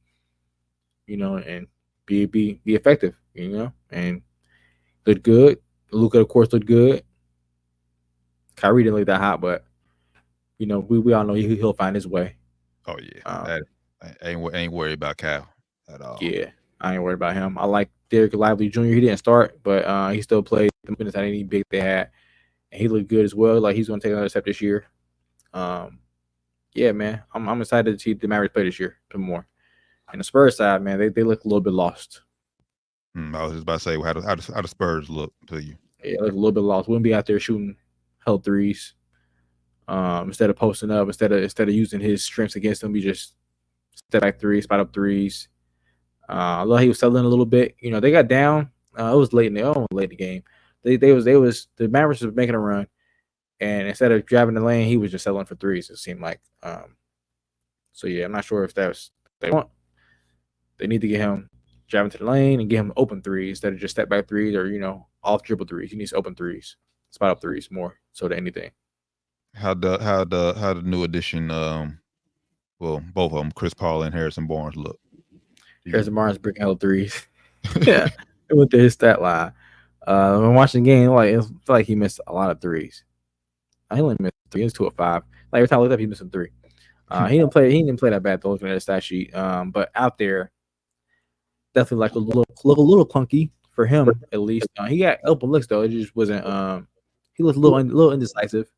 you know, and be effective, you know, and look good. Luka, of course, looked good. Kyrie didn't look that hot, but you know, we all know he'll find his way. Oh yeah, I ain't worried about Cal at all. Yeah, I ain't worried about him. I like Derek Lively Jr. He didn't start, but he still played the minutes at any big they had, and he looked good as well. Like he's going to take another step this year. Yeah, man, I'm excited to see the Mavericks play this year a bit more. And the Spurs side, man, they look a little bit lost. I was just about to say, how the Spurs look to you? Yeah, look a little bit lost. Wouldn't be out there shooting hell threes. Instead of posting up, instead of using his strengths against them, he just step back threes, spot up threes. Although he was settling a little bit, you know, they got down. It was late in the game. The Mavericks was making a run, and instead of driving the lane, he was just settling for threes. It seemed like. So yeah, I'm not sure if that's what they want. They need to get him driving to the lane and get him open threes instead of just step back threes or, you know, off dribble threes. He needs open threes, spot up threes more so than anything. How the new addition, well, both of them, Chris Paul and Harrison Barnes look? Harrison Barnes breaking hell threes. Yeah, it went to his stat line. When watching the game, it felt like he missed a lot of threes. He only missed 3. He was 2 of 5. Like every time I looked up, he missed 3. He didn't play that bad though, looking at his stat sheet. But out there, definitely like a little clunky for him at least. He got open looks though. It just wasn't. He looked a little indecisive.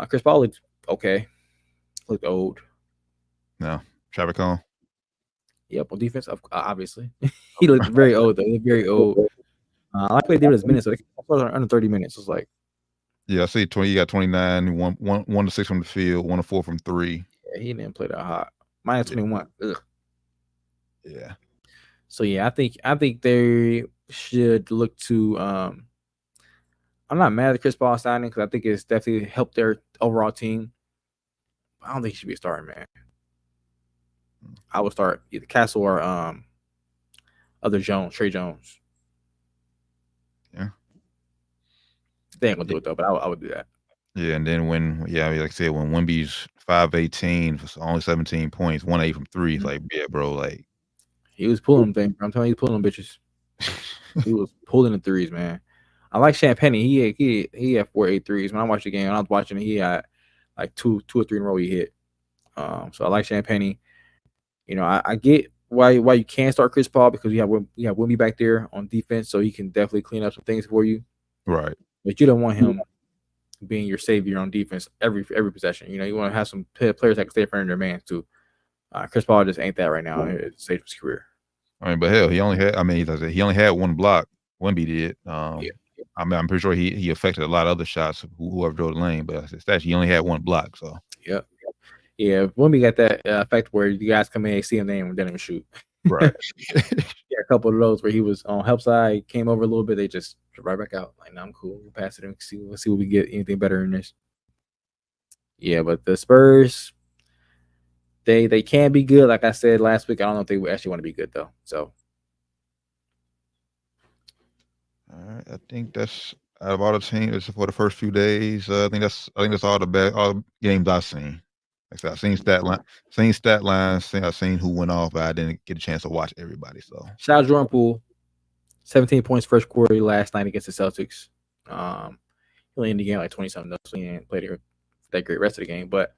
Chris Paul looked okay. Looked old. No, Travis Cone. Yep, on defense, obviously. He looked very old though. He looked very old. I like what they did with his minutes. So they under 30 minutes. It was like. Yeah, I see 20. You got 29, 1 to 6 from the field, 1 to 4 from 3. Yeah, he didn't play that hot. Minus 21. Ugh. Yeah. So yeah, I think they should look to. I'm not mad at Chris Paul signing because I think it's definitely helped their overall team. I don't think he should be a starter, man. I would start either Castle or other Jones, Trey Jones. Yeah. They ain't gonna do it though, but I would do that. Yeah, and then like I said, when Wemby's 5'18", only 17 points, 1-8 from three, it's like, yeah, bro, like he was pulling them things. I'm telling you, he was pulling them bitches. He was pulling the threes, man. I like Champagne. He had 4-8 threes. When I watched the game, when I was watching it, he had like two or three in a row he hit. So I like Champagne. You know, I get why you can't start Chris Paul because you have Wemby back there on defense, so he can definitely clean up some things for you. right. But you don't want him being your savior on defense every possession. You know, you want to have some players that can stay in front of their man too. Chris Paul just ain't that right now at the stage of his career. I mean, but hell, he only had one block. Wemby did. I mean, I'm pretty sure he affected a lot of other shots. Whoever drove the lane, but he only had one block. So yeah. Wemby got that effect where you guys come in, and see him, they don't even shoot. Right. Yeah, a couple of those where he was on help side, came over a little bit, they just right back out. Like, nah, I'm cool. We'll pass it and see what we get. Anything better in this? Yeah, but the Spurs, they can be good. Like I said last week, I don't know if they actually want to be good though. So, all right, I think that's out of all the teams for the first few days. I think that's all the games I've seen. Like I said, I've seen stat lines. I've seen who went off, but I didn't get a chance to watch everybody. So shout out Jordan Poole, 17 points first quarter last night against the Celtics. He only ended the game like 20-something, so he didn't play that great rest of the game, but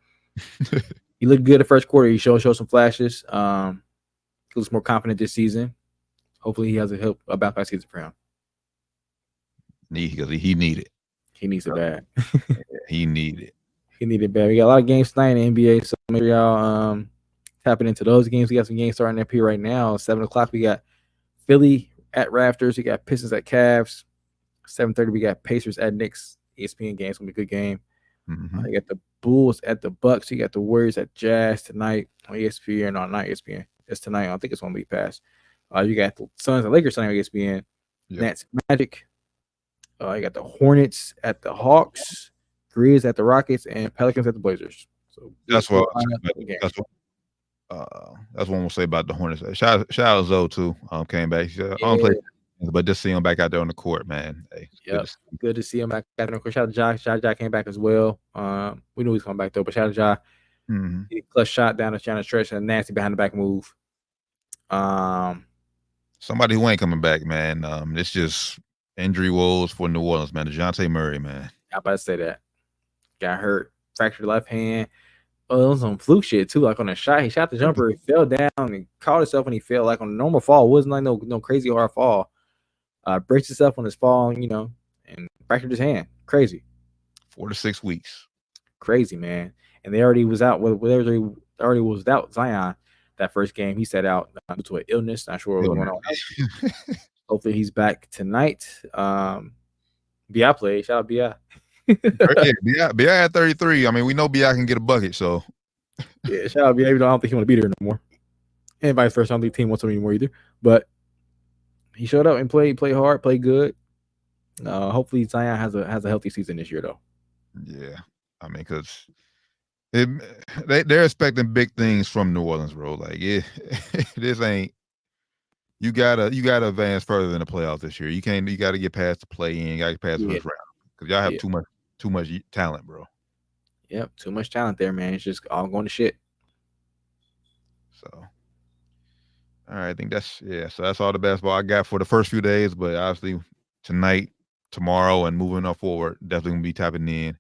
he looked good the first quarter. He showed some flashes. He looks more confident this season. Hopefully, he has a bounce back season for him. Because he need it. He needs it bad. He need it. He needed bad. We got a lot of games tonight in the NBA, so make sure y'all tapping into those games. We got some games starting up here right now. 7:00 we got Philly at Raptors. We got Pistons at Cavs. 7:30 we got Pacers at Knicks. ESPN game's gonna be a good game. Mm-hmm. You got the Bulls at the Bucks. You got the Warriors at Jazz tonight on ESPN. No, not ESPN. It's tonight. I don't think it's gonna be past. You got the Suns and Lakers tonight on ESPN. Yep. Nets Magic. You got the Hornets at the Hawks. Grizz at the Rockets, and Pelicans at the Blazers. So that's what we'll say about the Hornets. Shout out Zoe too. Came back. I don't play, but just see him back out there on the court, man. Hey, good to see him back out there on the court. Shout out to Josh. Josh came back as well. We knew he was coming back though, but shout out to Josh. Mm-hmm. He clutch shot down the stretch and a nasty behind the back move. Somebody who ain't coming back, man. It's just injury woes for New Orleans, man. DeJounte Murray, man. I'm about to say that. Got hurt, fractured left hand. Oh, it was some fluke shit too. Like on a shot, he shot the jumper, he fell down and caught himself when he fell. Like on a normal fall, it wasn't like no crazy hard fall. Breaks himself on his fall, and fractured his hand. Crazy. 4 to 6 weeks. Crazy, man. And they already was out. Already was without Zion that first game. He sat out due to an illness. Not sure what was going on. Hopefully he's back tonight. B.I. played. Shout out B.I. Yeah, B.I. at 33. I mean, we know B.I. can get a bucket, so yeah, shout out B.I. I don't think he want to be there no more. And vice versa. I don't think the team wants him anymore either. But he showed up and played hard, played good. Hopefully Zion has a healthy season this year though. Yeah. I mean, because they're expecting big things from New Orleans, bro. Like this ain't. You gotta advance further than the playoffs this year. You got to get past the play-in. You got to get past the first round because y'all have too much talent, bro. Yep, too much talent there, man. It's just all going to shit. So, all right, I think so that's all the basketball I got for the first few days. But obviously tonight, tomorrow, and moving on forward, definitely gonna be tapping in.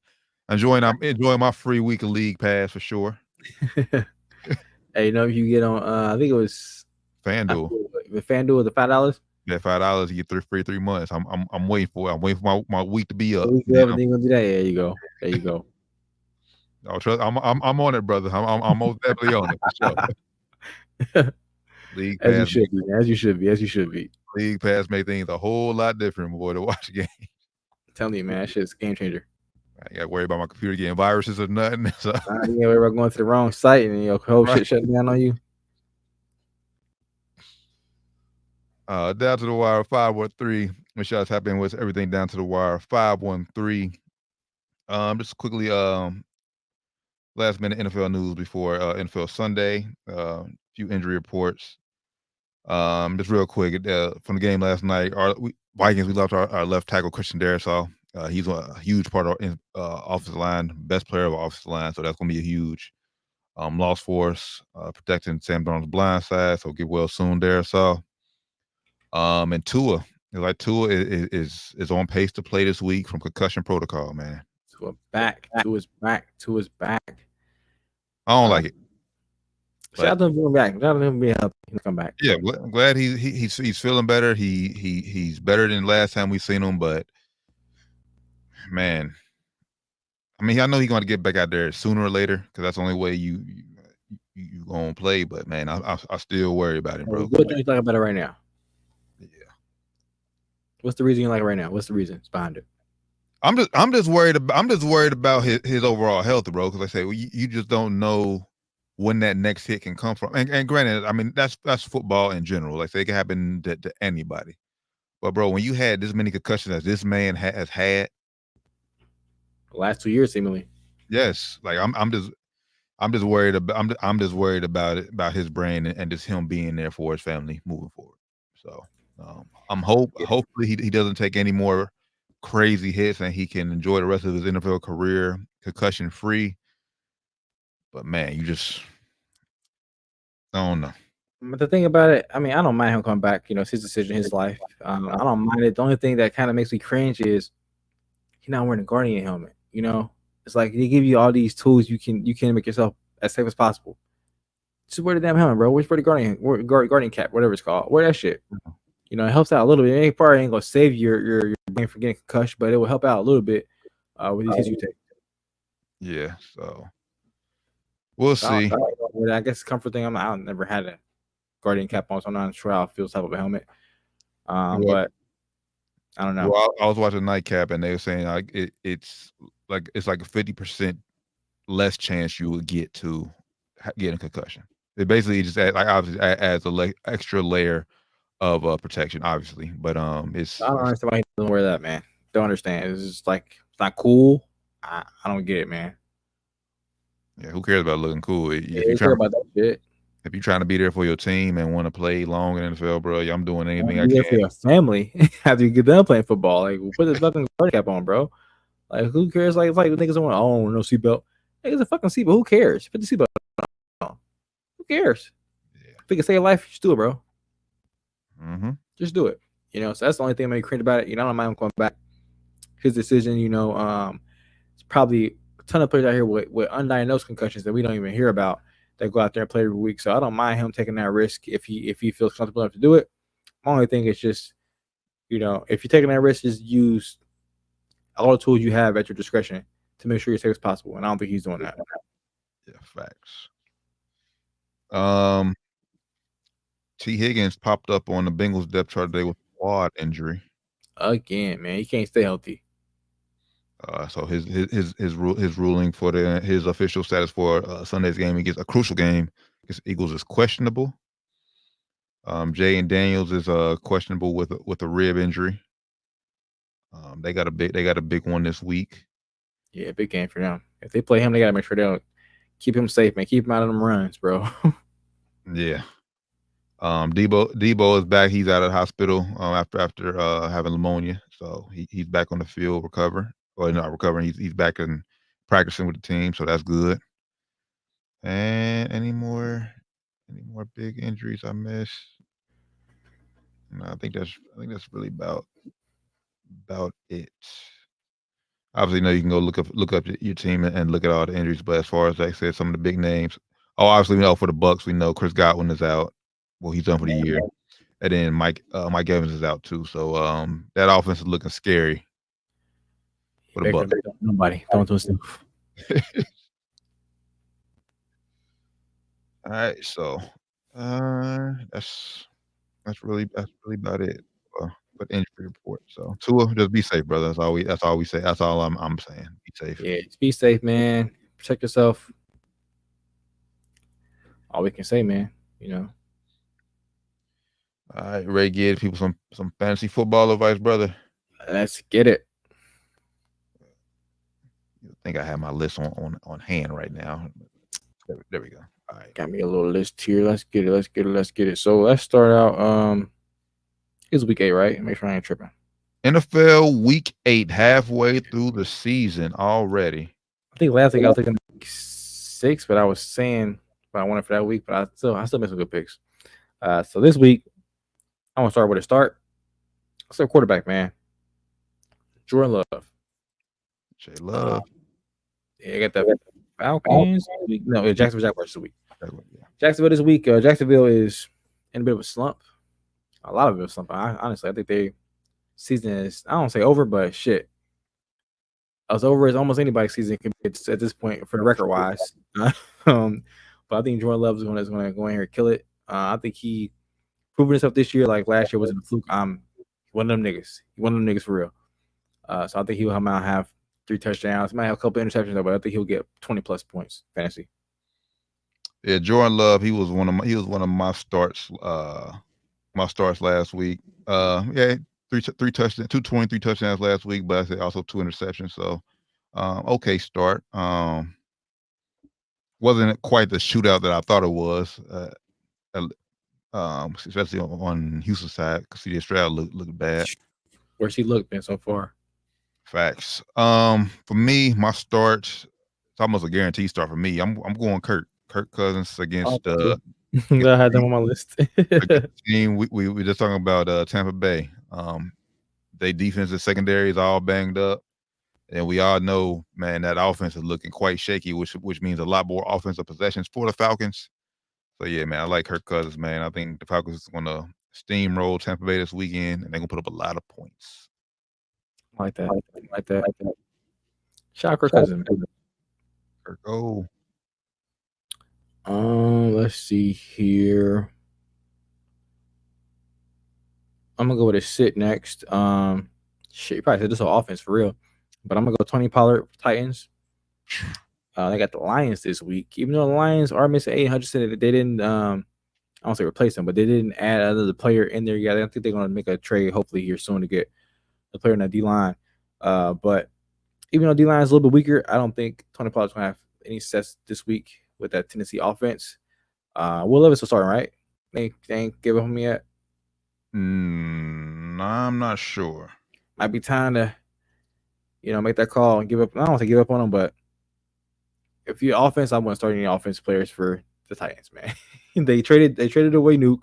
I'm enjoying my free week of League Pass for sure. Hey, if you get on, I think it was FanDuel. The FanDuel was the $5. Yeah, $5. You get free 3 months. I'm waiting for it. I'm waiting for my week to be up. Everything gonna do that. There you go. Oh, trust. I'm on it, brother. I'm most definitely on it for sure. League Pass, as you should be. League Pass make things a whole lot different, boy, to watch a game. I'm telling you, man, that shit's a game changer. I got to worry about my computer getting viruses or nothing. So. You got to worry about going to the wrong site and your whole shit shutting down on you. Down to the wire 513. Make sure it's happening with everything down to the wire 513. Just quickly, last minute NFL news before NFL Sunday. few injury reports. Just real quick from the game last night. Vikings, we lost our left tackle Christian Darrisaw. He's a huge part of our offensive line, best player of our offensive line. So that's going to be a huge loss for us, protecting Sam Darnold's blind side. So get well soon, Darrisaw. And Tua is on pace to play this week from concussion protocol, man. Tua's back. Tua's back. I don't like it. Shout out to him being back. Shout out to him being healthy. He'll come back. Yeah, I'm glad he's feeling better. He's better than last time we seen him, but man, I mean, I know he's going to get back out there sooner or later because that's the only way you gonna play. But man, I still worry about him, bro. What do you like about it right now? Yeah. What's the reason you like it right now? What's the reason behind it? I'm just worried about his overall health, bro. Because I say, well, you just don't know when that next hit can come from. And granted, I mean that's football in general. Like, say, it can happen to anybody. But bro, when you had this many concussions as this man has had the last 2 years, seemingly. Yes, like I'm just worried about it, about his brain and just him being there for his family moving forward. So hopefully he doesn't take any more crazy hits and he can enjoy the rest of his NFL career concussion free. But man, I don't know. But the thing about it, I mean, I don't mind him coming back. You know, it's his decision, his life. I don't mind it. The only thing that kind of makes me cringe is he's not wearing a Guardian helmet. You know, it's like they give you all these tools you can make yourself as safe as possible. Just wear the damn helmet, bro. Wear the Guardian cap, whatever it's called. Wear that shit. You know, it helps out a little bit. It probably ain't gonna save your brain from getting concussion, but it will help out a little bit with these hits you take. Yeah, so we'll see. I guess comfort thing. I've never had a Guardian cap on, so I'm not sure how it feels to have a helmet. But I don't know. Well, I was watching Nightcap, and they were saying like it's like a 50% less chance you would get to get a concussion. It basically just obviously adds a extra layer of protection, obviously. But it's I don't understand why he doesn't wear that, man. Don't understand. It's just like it's not cool. I don't get it, man. Yeah, who cares about looking cool? If you're trying to be there for your team and want to play long in the NFL, bro, I'm doing anything I can. For your family after you get done playing football, like put the fucking guard cap on, bro. Like, who cares? Like, it's like niggas don't want no seatbelt. Hey, it's a fucking seatbelt. Who cares? Put the seatbelt on. Who cares? Yeah. If it can save your life, just do it, bro. Mm-hmm. Just do it. You know, so that's the only thing that made me cringe about it. You know, I don't mind him coming back. His decision, you know, it's probably a ton of players out here with undiagnosed concussions that we don't even hear about that go out there and play every week. So I don't mind him taking that risk if he feels comfortable enough to do it. My only thing is just, you know, if you're taking that risk, just use all the tools you have at your discretion to make sure you're safe as possible. And I don't think he's doing that. Yeah, facts. T. Higgins popped up on the Bengals depth chart today with a quad injury. Again, man, he can't stay healthy. So his ruling for his official status for Sunday's game against a crucial game against Eagles is questionable. Jaden Daniels is questionable with a rib injury. They got a big one this week. Yeah, big game for them. If they play him, they gotta make sure they'll keep him safe, man. Keep him out of them runs, bro. Yeah. Debo is back. He's out of the hospital after having pneumonia, so he's back on the field recovering. Or not recovering. He's back and practicing with the team, so that's good. And any more big injuries I missed? No, I think that's really about it. Obviously, you can go look up your team and look at all the injuries. But as far as like I said, some of the big names. Oh, obviously we know for the Bucks, we know Chris Godwin is out. Well, he's done for the year, and then Mike Evans is out too. So that offense is looking scary. Nobody. Don't do stuff. All right, so that's really about it. But injury report. So Tua, just be safe, brother. That's all we say. That's all I'm saying. Be safe. Yeah, just be safe, man. Protect yourself. All we can say, man. You know. All right, Ray, give people some fantasy football advice, brother. Let's get it. I think I have my list on hand right now. There we go. All right. Got me a little list here. Let's get it. So let's start out. It's week 8, right? Make sure I ain't tripping. NFL Week 8, halfway through the season already. I think last week I was thinking week 6, but I was saying what I wanted for that week, but I still made some good picks. So this week I want to start with a start. Let's start quarterback, man. Jordan Love. Jay Love. Yeah, I got the Falcons. No, Jacksonville Jaguars this week. Yeah. Jacksonville this week. Jacksonville is in a bit of a slump. A lot of it was slump. Honestly, I think they season is, I don't say over, but shit. As over as almost anybody's season can be at this point for the record wise. But I think Jordan Love is going to go in here and kill it. I think he proven himself this year. Like last year wasn't a fluke. One of them niggas. One of them niggas for real. So I think he'll come out and have 3 touchdowns. He might have a couple interceptions though, but I think he'll get 20+ points fantasy. Yeah, Jordan Love. He was one of my starts. My starts last week. Yeah, three touchdowns, 223 touchdowns last week, but I said also 2 interceptions. So, okay start. Wasn't quite the shootout that I thought it was. Especially on Houston side, because CJ Stroud looked bad. Where's he looked been so far? Facts. For me, my start, it's almost a guaranteed start for me. I'm going Kirk Cousins against I had them on my list. team. We just talking about Tampa Bay. They defensive secondary is all banged up, and we all know, man, that offense is looking quite shaky, which means a lot more offensive possessions for the Falcons. So yeah, man, I like Kirk Cousins, man. I think the Falcons is gonna steamroll Tampa Bay this weekend, and they're gonna put up a lot of points. Like that. Shout out Kirk Cousins, man. Kirk, oh. Let's see here. I'm gonna go with a sit next. Shit, you probably said this whole offense for real, but I'm gonna go Tony Pollard, Titans. They got the Lions this week. Even though the Lions are missing 800, they didn't. I don't say replace them, but they didn't add another player in there yet. I don't think they're gonna make a trade hopefully here soon to get the player in that D line. But even though D line is a little bit weaker, I don't think Tony Pollard's gonna have any success this week with that Tennessee offense. Will Levis was starting, right? They ain't give up on me yet. I'm not sure. Might be time to, make that call and give up. I don't want to give up on them, but if your offense, I wouldn't start any offense players for the Titans, man. they traded away Nuke.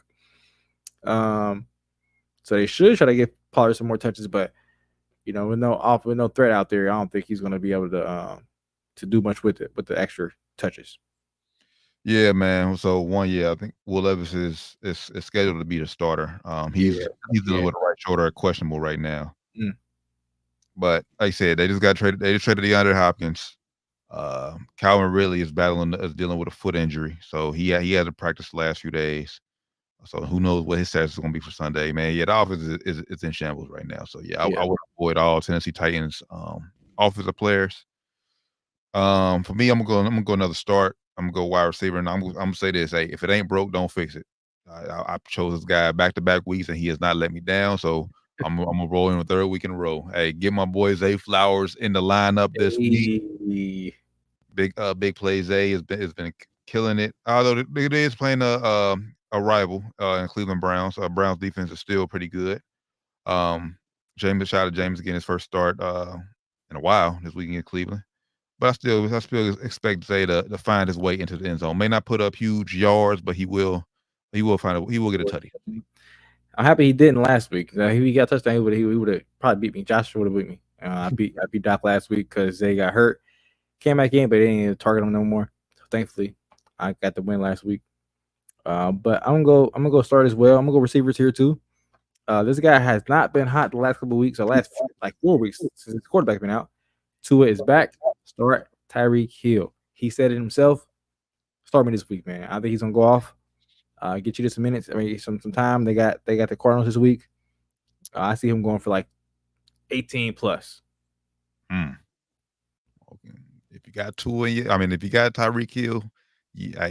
So they should try to get Pollard some more touches, but with no threat out there, I don't think he's gonna be able to do much with the extra touches. Yeah, man. So I think Will Levis is scheduled to be the starter. He's dealing with a right shoulder questionable right now. But like I said, they just got traded. They just traded DeAndre Hopkins. Calvin Ridley is dealing with a foot injury, so he hasn't practiced the last few days. So who knows what his status is going to be for Sunday, man. Yeah, the offense is in shambles right now. So I would avoid all Tennessee Titans offensive players. For me, I'm gonna go another start. I'm gonna go wide receiver, and I'm gonna say this: hey, if it ain't broke, don't fix it. I chose this guy back-to-back weeks, and he has not let me down. So I'm gonna roll in a 3rd week in a row. Hey, get my boy Zay Flowers in the lineup this week. Big play Zay has been killing it. Although it is playing a rival in Cleveland Browns. Browns defense is still pretty good. James getting his first start in a while this weekend in Cleveland. But I still expect Zay to find his way into the end zone. May not put up huge yards, but he will get a tutty. I'm happy he didn't last week. If he got a touchdown, he would have probably beat me. Joshua would have beat me. I beat Doc last week because Zay got hurt. Came back in, but they didn't even target him no more. So thankfully, I got the win last week. But I'm gonna go start as well. I'm gonna go receivers here too. This guy has not been hot the last couple of weeks, or last 4 weeks since his quarterback been out. Tua is back. Start Tyreek Hill. He said it himself. Start me this week, man. I think he's gonna go off. Get you just some minutes. I mean, some time. They got the Cardinals this week. I see him going for like 18+. If you got Tua, if you got Tyreek Hill,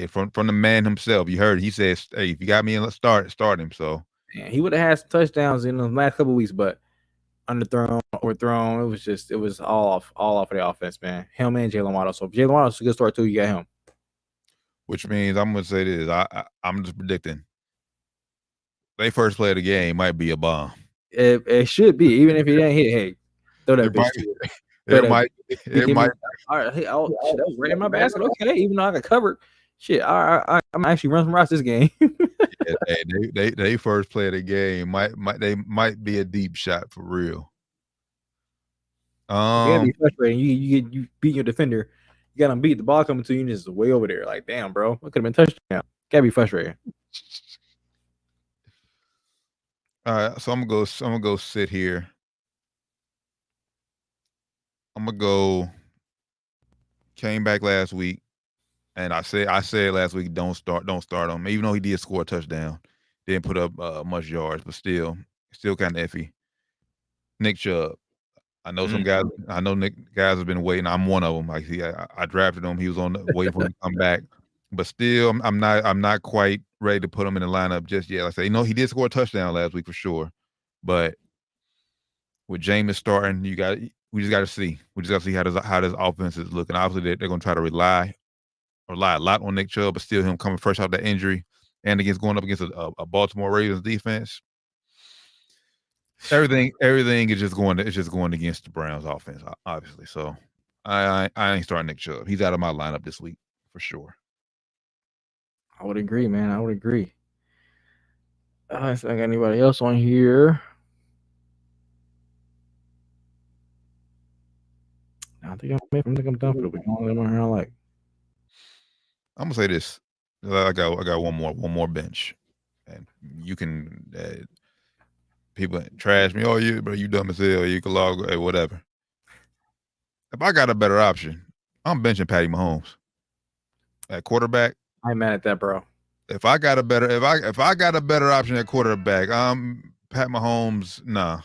from the man himself, you heard he says, "Hey, if you got me in, let's start him." So yeah, he would have had some touchdowns in the last couple of weeks, but underthrown, overthrown. It was all off of the offense, man. Him and Jalen Waddle. So if Jalen Waddle's a good start too, you got him. which means I'm gonna say this. I'm just predicting. They first play of the game might be a bomb. It should be, even if it ain't hit. Hey, throw that bitch to it. It might. All right, hey, shit, that was right in my basket. Okay, even though I got covered. Shit, I'm actually run some routes this game. Yeah, they first play of the game might be a deep shot for real. It'd be frustrating. You beat your defender. You got him beat. The ball coming to you, and just way over there. Like, damn, bro, it could have been touchdown. Gotta be frustrating. All right, so I'm gonna go sit here. I'm gonna go. Came back last week, and I said last week, don't start him. Even though he did score a touchdown, didn't put up much yards, but still kind of iffy. Nick Chubb. I know some guys. I know guys have been waiting. I'm one of them. Like, I drafted him. He was on waiting for him to come back, but still, I'm not quite ready to put him in the lineup just yet. Like I say, he did score a touchdown last week for sure, but with Jameis starting, we just got to see. We just got to see how this offense is looking. Obviously, they're going to try to rely a lot on Nick Chubb, but still, him coming fresh off that injury and going up against a Baltimore Ravens defense. Everything is just going against the Browns offense, obviously. So I ain't starting Nick Chubb. He's out of my lineup this week for sure. I would agree, man. I would agree. So I got anybody else on here? I think I'm done for the week. I like. I'm gonna say this. I got one more bench, and you can. People trash me. Oh, you dumb as hell. You can log whatever. If I got a better option, I'm benching Patty Mahomes at quarterback. I'm mad at that, bro. If I got a better option at quarterback, Pat Mahomes. Nah.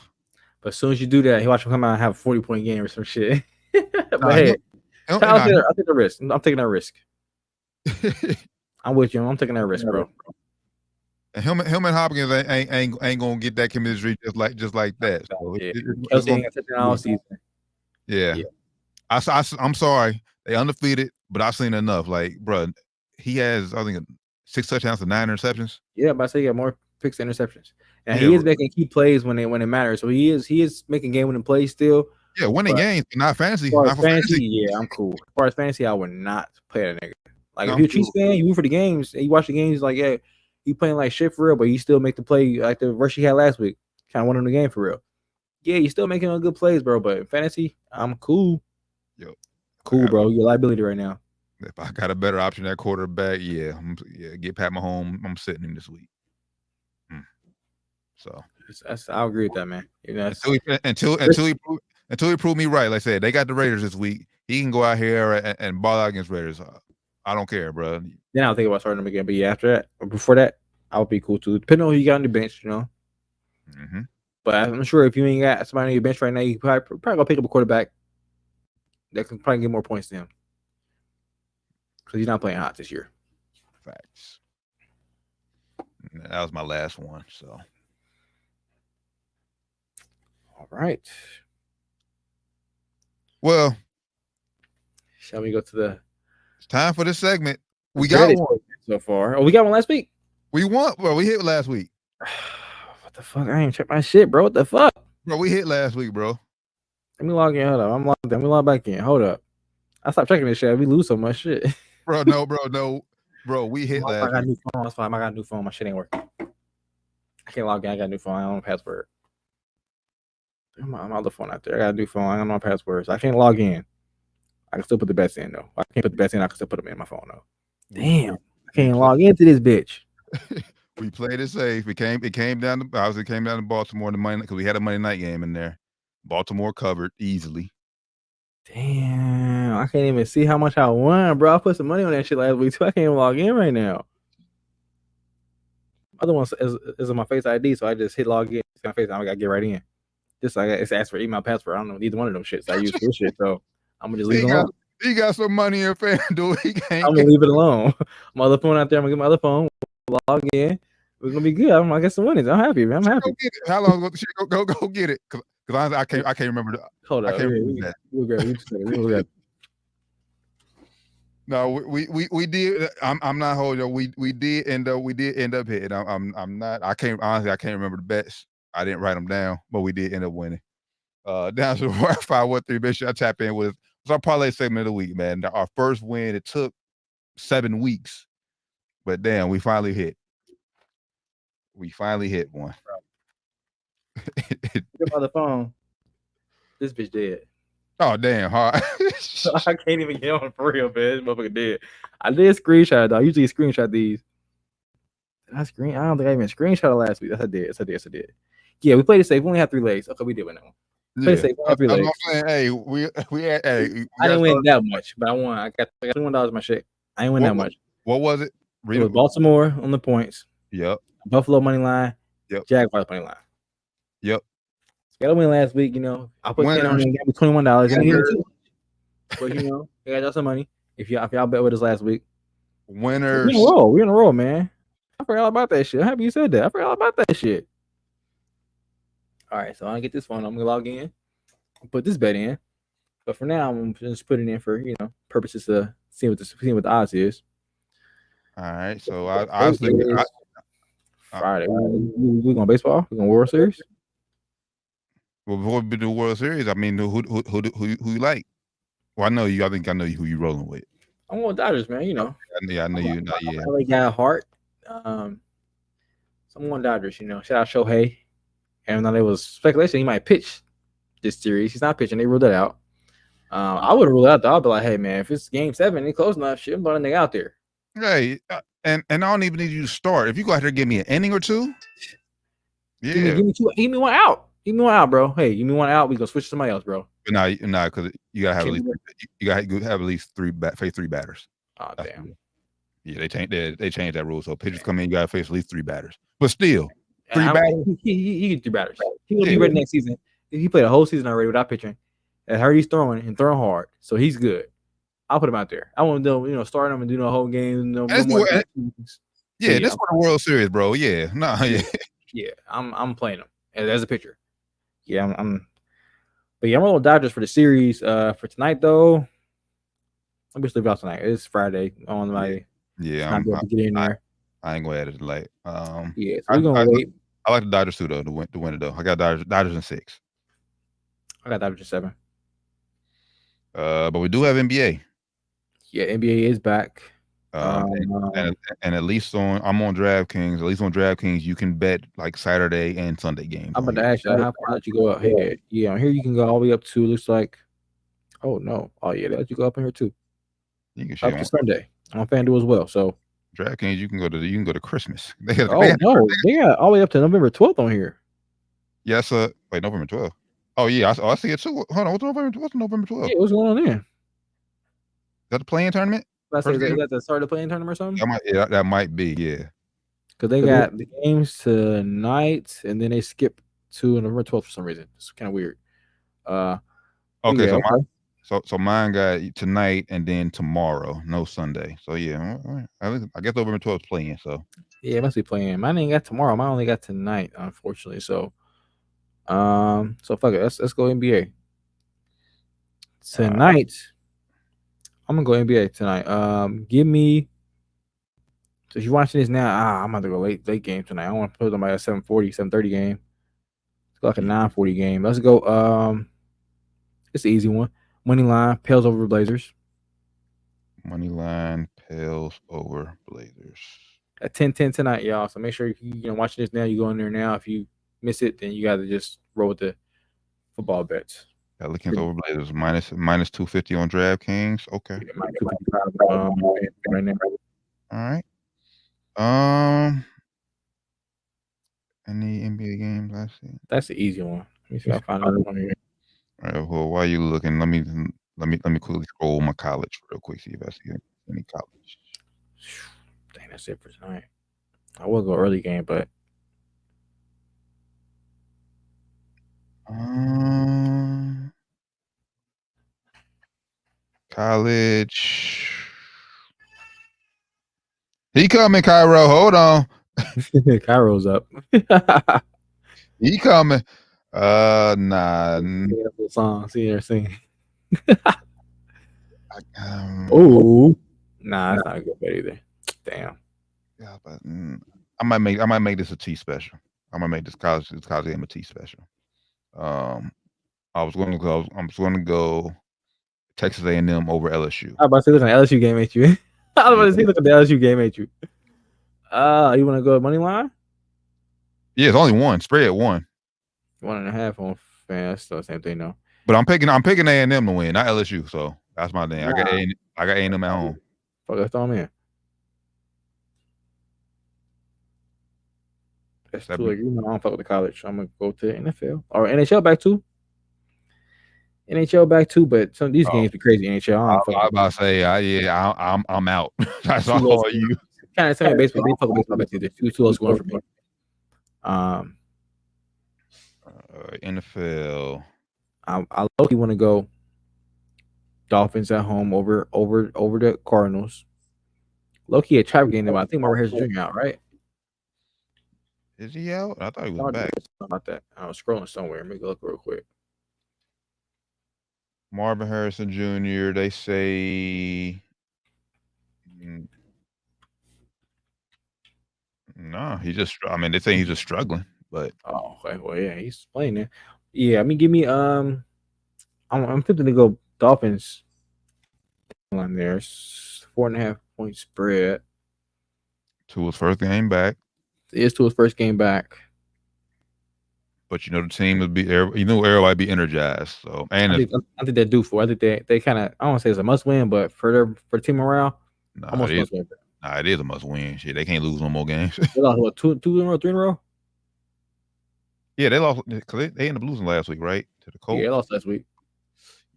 But as soon as you do that, he watch him come out and have a 40-point game or some shit. But hey, I'll take the risk. I'm taking that risk. I'm with you. I'm taking that risk, bro. And him and Hopkins ain't gonna get that chemistry just like that. So yeah. I'm sorry, they undefeated, but I've seen enough. Like, bro, he has, I think, 6 touchdowns and 9 interceptions. Yeah, but I say he got more picks and interceptions, and he is making key plays when it matters. So he is making game-winning plays still. Yeah, winning games, not fantasy. As far as fantasy, yeah, I'm cool. As far as fantasy, I would not play that nigga. Like, if you're a Chiefs fan, you root for the games, and you watch the games, like, yeah, he playing like shit for real, but he still make the play like the rush he had last week. Kind of won him the game for real. Yeah, he's still making good plays, bro. But in fantasy, I'm cool. Yo, cool, bro. You're a liability right now. If I got a better option at quarterback, get Pat Mahomes. I'm sitting him this week. So I'll agree with that, man. Until he proved me right, like I said, they got the Raiders this week. He can go out here and ball out against Raiders. I don't care, bro. Then I'll think about starting him again. But yeah, after that, or before that, I would be cool too. Depending on who you got on the bench, Mm-hmm. But I'm sure if you ain't got somebody on your bench right now, you probably go pick up a quarterback that can probably get more points than him because he's not playing hot this year. Facts. That was my last one. So, all right. Well, shall we go to the? It's time for this segment. We got one so far. Oh, we got one last week. We won. Well, we hit last week. What the fuck? I ain't checked my shit, bro. What the fuck? Bro, we hit last week, bro. Let me log in. Hold up. I'm logged in. Let me log back in. Hold up. I stopped checking this shit. We lose so much shit. Bro, no. Bro, we hit last week. I got a new phone. That's fine. I got a new phone. My shit ain't working. I can't log in. I got a new phone. I don't know password. My other phone out there. I got a new phone. I don't know passwords. I can't log in. I can still put the bets in though. I can't put the bets in. I can still put them in my phone though. Damn, I can't log into this bitch. We played it safe. It came down to Baltimore the Monday because we had a Monday night game in there. Baltimore covered easily. Damn, I can't even see how much I won, bro. I put some money on that shit last week too. I can't even log in right now. Other one is on my Face ID, so I just hit log in. It's my face. I gotta get right in. It's asked for email password. I don't know neither one of them shits. I use this shit, so I'm gonna just leave it alone. He got some money in FanDuel. I'm gonna leave it alone. My other phone out there. I'm gonna get my other phone. Log in. We're gonna be good. I'm gonna get some winnings. I'm happy, man. I'm happy. How long ago? Go get it. Cause I can't remember. Hold on. I can't remember that. We'll grab. No, we did. I'm not holding you. We did end up hitting. I'm not. I can't remember the bets. I didn't write them down, but we did end up winning. Down to the wire 513. Make sure I tap in with our parlay segment of the week, man. Our first win. It took 7 weeks, but damn, we finally hit. We finally hit one. Get on the phone. This bitch dead. Oh damn! Hard. I can't even get on for real, man. This motherfucker dead. I did screenshot it, though. I usually screenshot these. I don't think I even screenshot it last week. Yes, I did. Yes, I did. Yeah, we played it safe. We only have 3 legs. Okay, we did win that one. Played it safe. We only have 3 legs. I'm saying, hey, we I didn't win that much, but I won. I got $21 in my shit. I didn't win that much. What was it? It was Baltimore on the points. Yep. Buffalo money line. Yep. Jaguars money line. Yep. Got a win last week, you know. I put 10 on it and got me $21. But you know, I got y'all some money. If y'all bet with us last week. Winners. We're in a row, man. I forgot all about that shit. I'm happy you said that. I forgot all about that shit. All right, so I get this phone. I'm gonna log in, put this bet in. But for now, I'm just putting it in for purposes of seeing what the odds is. All right, so I was thinking Friday. We going baseball? We going World Series? Well, before we do the World Series, I mean, who you like? Well, I know you. I think I know who you rolling with. I'm going Dodgers, man. You know. Yeah, I know you. Not yet. LA got a heart. So I'm going Dodgers. You know, shout out Shohei. And then there was speculation he might pitch this series. He's not pitching. They ruled that out. I wouldn't rule it out though. I'd be like, hey man, if it's Game 7 and close enough, shit, I'm throwing a nigga out there. Hey, and I don't even need you to start. If you go out there and give me an inning or two, yeah, give me one out. Give me one out, bro. Hey, give me one out. We gonna switch to somebody else, bro. Nah, because you gotta have at least 3 batters. Oh damn. Yeah, they changed that rule. So pitchers come in, you gotta face at least 3 batters. But still, 3 batters. He get 3 batters. He will be ready next season. He played a whole season already without pitching. I heard he's throwing hard, so he's good. I'll put him out there. I want to start him and do the whole game. This is for the World Series, bro. Yeah, yeah. I'm playing him as a pitcher. Yeah, But yeah, I'm rolling Dodgers for the series. For tonight though, I'm just leaving out tonight. It's Friday on my. Yeah, I'm going to get in there. I ain't gonna add it late. Yeah, so we're gonna wait. I like the Dodgers too, though. To win it though. I got Dodgers in 6. I got Dodgers in 7. But we do have NBA. Yeah, NBA is back. And at least I'm on DraftKings. At least on DraftKings, you can bet like Saturday and Sunday games. I'm about to ask you how far let you go up here. Yeah, on here you can go all the way up to looks like. Oh no! Oh yeah, they let you go up in here too. You can up to Sunday on FanDuel as well. So DraftKings, you can go to Christmas. They got all the way up to November 12th on here. Yes, wait, November 12th. Oh yeah, I see it too. Hold on, what's November 12th? Yeah, what's going on there? Is that the playing tournament? Is that the start of the playing tournament or something? That might be, yeah. Because they got the games tonight, and then they skip to November 12th for some reason. It's kind of weird. Okay, yeah, so mine got tonight and then tomorrow, no Sunday. So yeah, I guess November 12th is playing. So yeah, it must be playing. Mine ain't got tomorrow. Mine only got tonight, unfortunately. So fuck it. Let's go NBA tonight. I'm gonna go NBA tonight. Give me. So if you're watching this now, I'm about to go late game tonight. I want to put them by a 7:40, 7:30 game. Let's go like a 9:40 game. Let's go. It's an easy one. Money line, Pels over Blazers. Money line, Pels over Blazers. At 10-10 tonight, y'all. So make sure you watching this now. You go in there now. If you miss it, then you got to just roll with the football bets. Pelicans over Blazers minus 250 on DraftKings. Okay. Right now. All right. Any NBA games I see? That's the easy one. Let me see if I find another one here. All right. Well, while you looking, let me quickly scroll my college real quick. See if I see any college. Dang, that's it for tonight. I will go early game, but college. He coming, Cairo. Hold on. Cairo's up. He coming. Nah. Song. See her sing. Oh. Nah, that's not a good bet either. Damn. Yeah, but I might make this a T special. I might make this college game a T special. I'm going to go Texas A&M over LSU. I was about to say, look at the LSU game, ain't you? I was about to say, look at the LSU game, ain't you? You want to go money line? Yeah, it's only one. Spread 1. 1.5 on fan. That's still the same thing, though. But I'm picking A&M to win, not LSU. So that's my thing. I got A&M at home. Fuck, let's throw them in. That's too, like, you know, I don't fuck with the college. I'm gonna go to the NFL or NHL back too. NHL back too, but some of these games be crazy. NHL. I was about to say, I'm out. That's all you. Kind of same baseball. They fuck with baseball back too. There's two low scoring for me. NFL. I low-key want to go Dolphins at home over the Cardinals. Low-key a trap game, but I think Marvin Harrison Jr. out, right? Is he out? I thought he was back. About that. I was scrolling somewhere. Let me go look real quick. Marvin Harrison Jr. They say no. He just. I mean, they say he's just struggling. But okay. Well, yeah, he's playing there. Yeah, I mean, give me I'm tempted to go Dolphins on there. 4.5 point spread. To his first game back. It is to his first game back. But you know the team would be everybody be energized. So and I think they're due for. I think they kind of, I don't want to say it's a must win, but for team morale, almost must win. Nah, it is a must win. Shit, they can't lose no more games. They lost what, two in a row, 3 in a row? Yeah, they lost because they ended up losing last week, right? To the Colts. Yeah, they lost last week.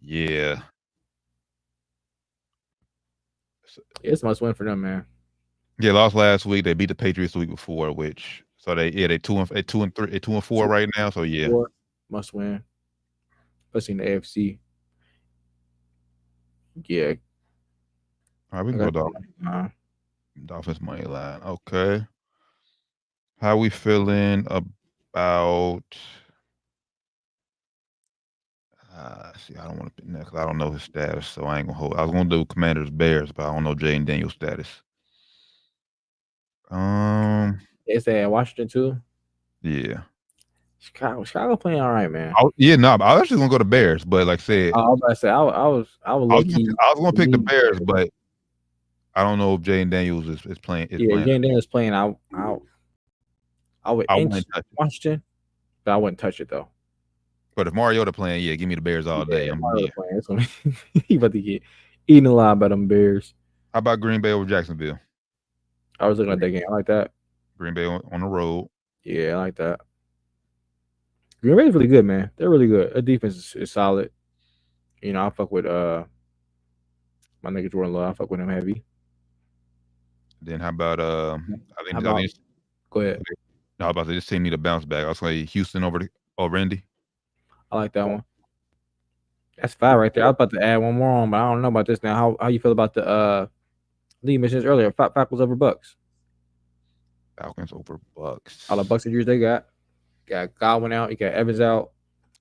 Yeah. It's a must win for them, man. Yeah, lost last week. They beat the Patriots the week before, which so they 2-4 right now. So yeah, must win, especially in the AFC. Yeah. All right, we can go Dolphins. Dolphins money line. Okay. How we feeling about? See, I don't want to pick next. I don't know his status, so I ain't gonna hold. I was gonna do Commanders Bears, but I don't know Jayden Daniels' status. It's at Washington too. Yeah. Chicago playing all right, man. I was actually gonna go to Bears, but like I said, I was about to say I was gonna pick the Bears, but I don't know if Jayden Daniels is playing. Jayden Daniels playing. I would inch Washington, but I wouldn't touch it though. But if Mariota playing, yeah, give me the Bears all day. Playing, so he about to get eaten alive by them Bears. How about Green Bay over Jacksonville? I was looking at that game. I like that. Green Bay on the road. Yeah, I like that. Green Bay's really good, man. They're really good. Their defense is solid. You know, I fuck with my nigga Jordan Love. I fuck with him heavy. Then how about go ahead. No, about this team need to bounce back. I was going to say Houston over Randy. I like that one. That's 5 right there. I was about to add one more on, but I don't know about this now. How you feel about the I think you mentioned this earlier, Falcons over Bucks. Falcons over Bucks. All the Bucks injuries they got. Got Godwin out. You got Evans out.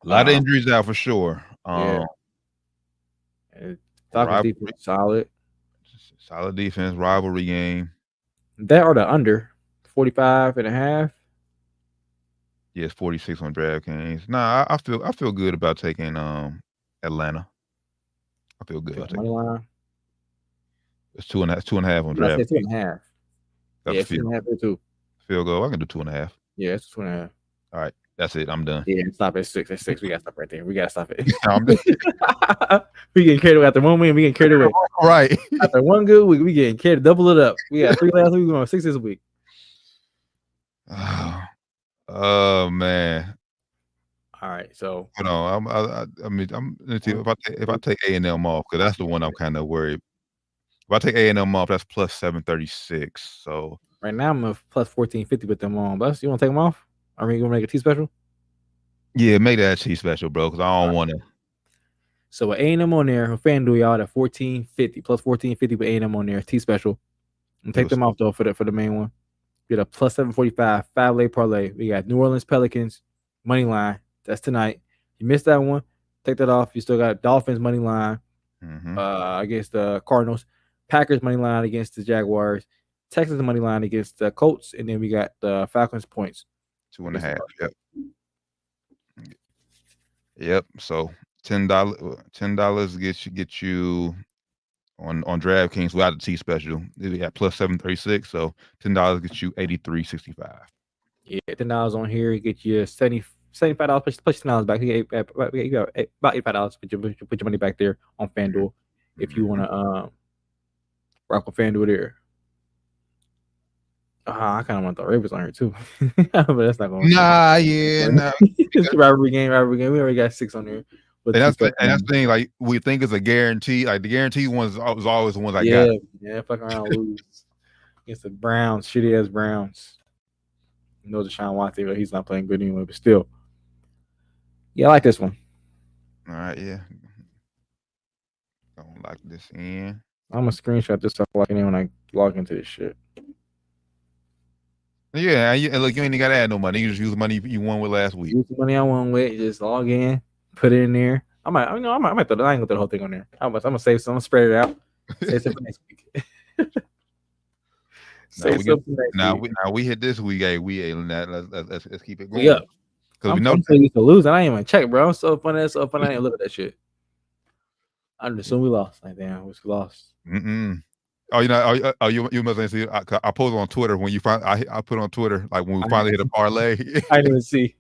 A lot of injuries out for sure. Yeah. Falcons defense solid. Solid defense, rivalry game. That or the under 45.5. Yes, 46 on DraftKings. Nah, I feel good about taking Atlanta. I feel good about taking money line. It's 2.5 on DraftKings. 2.5. Yeah, 2.5 too. Field goal. I can do 2.5. Yeah, it's 2.5. All right, that's it. I'm done. Yeah, stop at 6. At 6, we gotta stop right there. We gotta stop it. We getting carried away after one win. We getting carried away. Right. After one good week, we getting carried. Double it up. We got 3 last week. We going 6 this week. Oh man. All right, so hold on. I mean, let's see if I take A&M off, because that's the one I'm kind of worried. If I take A&M off, that's plus 736. So right now I'm a plus 1450 with them on. Bus, you want to take them off? Are we gonna make a T special? Yeah, make that T special, bro, because I don't want to. So with A&M on there, FanDuel y'all at 1450 plus 1450 with A&M on there, T special. And take them off though for the main one. Get a plus 745 5-leg parlay. We got New Orleans Pelicans money line. That's tonight. You missed that one. Take that off. You still got Dolphins money line. Mm-hmm. Against the Cardinals. Packers money line against the Jaguars, Texans money line against the Colts, and then we got the Falcons points. 2.5. Yep. Yep. So $10 get you on DraftKings without the T special. We got plus 736. So $10 gets you 83.65. Yeah, $10 on here get you $75 plus $10 back. You got about $85. Put your money back there on FanDuel if you want to rock with FanDuel there. I kind of want the Ravens on here too, but that's not going. Nah. It's rivalry game. We already got 6 on there. And that's the thing. Like we think it's a guarantee. Like the guaranteed ones was always the ones I got. Yeah, fuck around lose against the Browns, shitty ass Browns. You know Deshaun Watson, but he's not playing good anyway. But still, yeah, I like this one. All right, yeah. Don't lock this in. I'm gonna screenshot this stuff locking in when I log into this shit. Yeah, look, you ain't gotta add no money. You just use the money you won with last week. Use the money I won with. Just log in, put it in there. I might throw. I ain't gonna throw the whole thing on there. I'm gonna save some. I'm gonna spread it out. Save some for next week. Now we hit this week. Hey, let's keep it going. Yeah, because we know I'm so used to losing. I ain't even check, bro. I'm so funny. I ain't look at that shit. I just assume we lost. Like damn, we lost. Oh, you must have seen. I posted on Twitter when you find. I put on Twitter like when we finally hit a parlay. I didn't even see.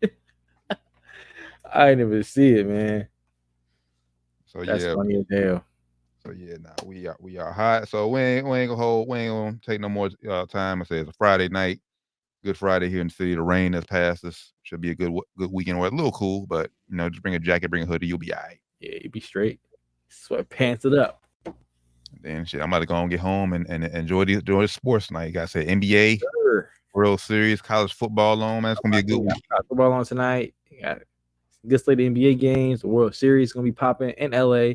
I didn't even see it, man. So that's funny as hell. So yeah, we are hot. So we ain't gonna take no more time. I say it's a Friday night, Good Friday here in the city. The rain has passed us. Should be a good weekend. Or a little cool, but just bring a jacket, bring a hoodie, you'll be all right. Yeah, you'll be straight. Sweatpants it up. Then shit, I'm about to go and get home and enjoy the sports tonight. You gotta say NBA, World Series, college football on, man. It's gonna be a good week. Football on tonight. You got good slate of NBA games. The World Series is gonna be popping in LA.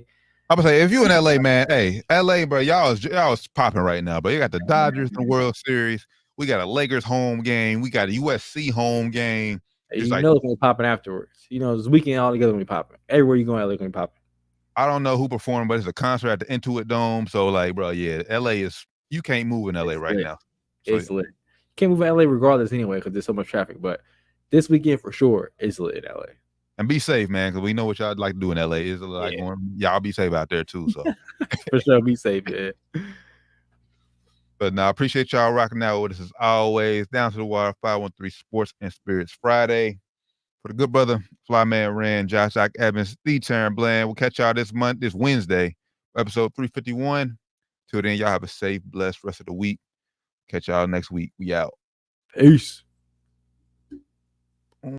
I'm gonna say if you in LA, man, hey, LA, bro, y'all is popping right now. But you got the Dodgers in the World Series. We got a Lakers home game. We got a USC home game. It's gonna be popping afterwards. This weekend all together gonna be popping. Everywhere you go, LA gonna be popping. I don't know who performed, but it's a concert at the Intuit Dome. So, like, bro, yeah, LA you can't move in LA right now. So, it's lit. You can't move in LA regardless anyway because there's so much traffic. But this weekend for sure, it's lit in LA. And be safe, man, because we know what y'all like to do in LA. Is like y'all be safe out there too. So for sure, be safe, yeah. But now I appreciate y'all rocking out with us as always. Down to the Wire 513 Sports and Spirits Friday. For the good brother, Flyman Rand, Josh Jack Evans, the Terran Bland. We'll catch y'all this Wednesday, episode 351. Till then, y'all have a safe, blessed rest of the week. Catch y'all next week. We out. Peace.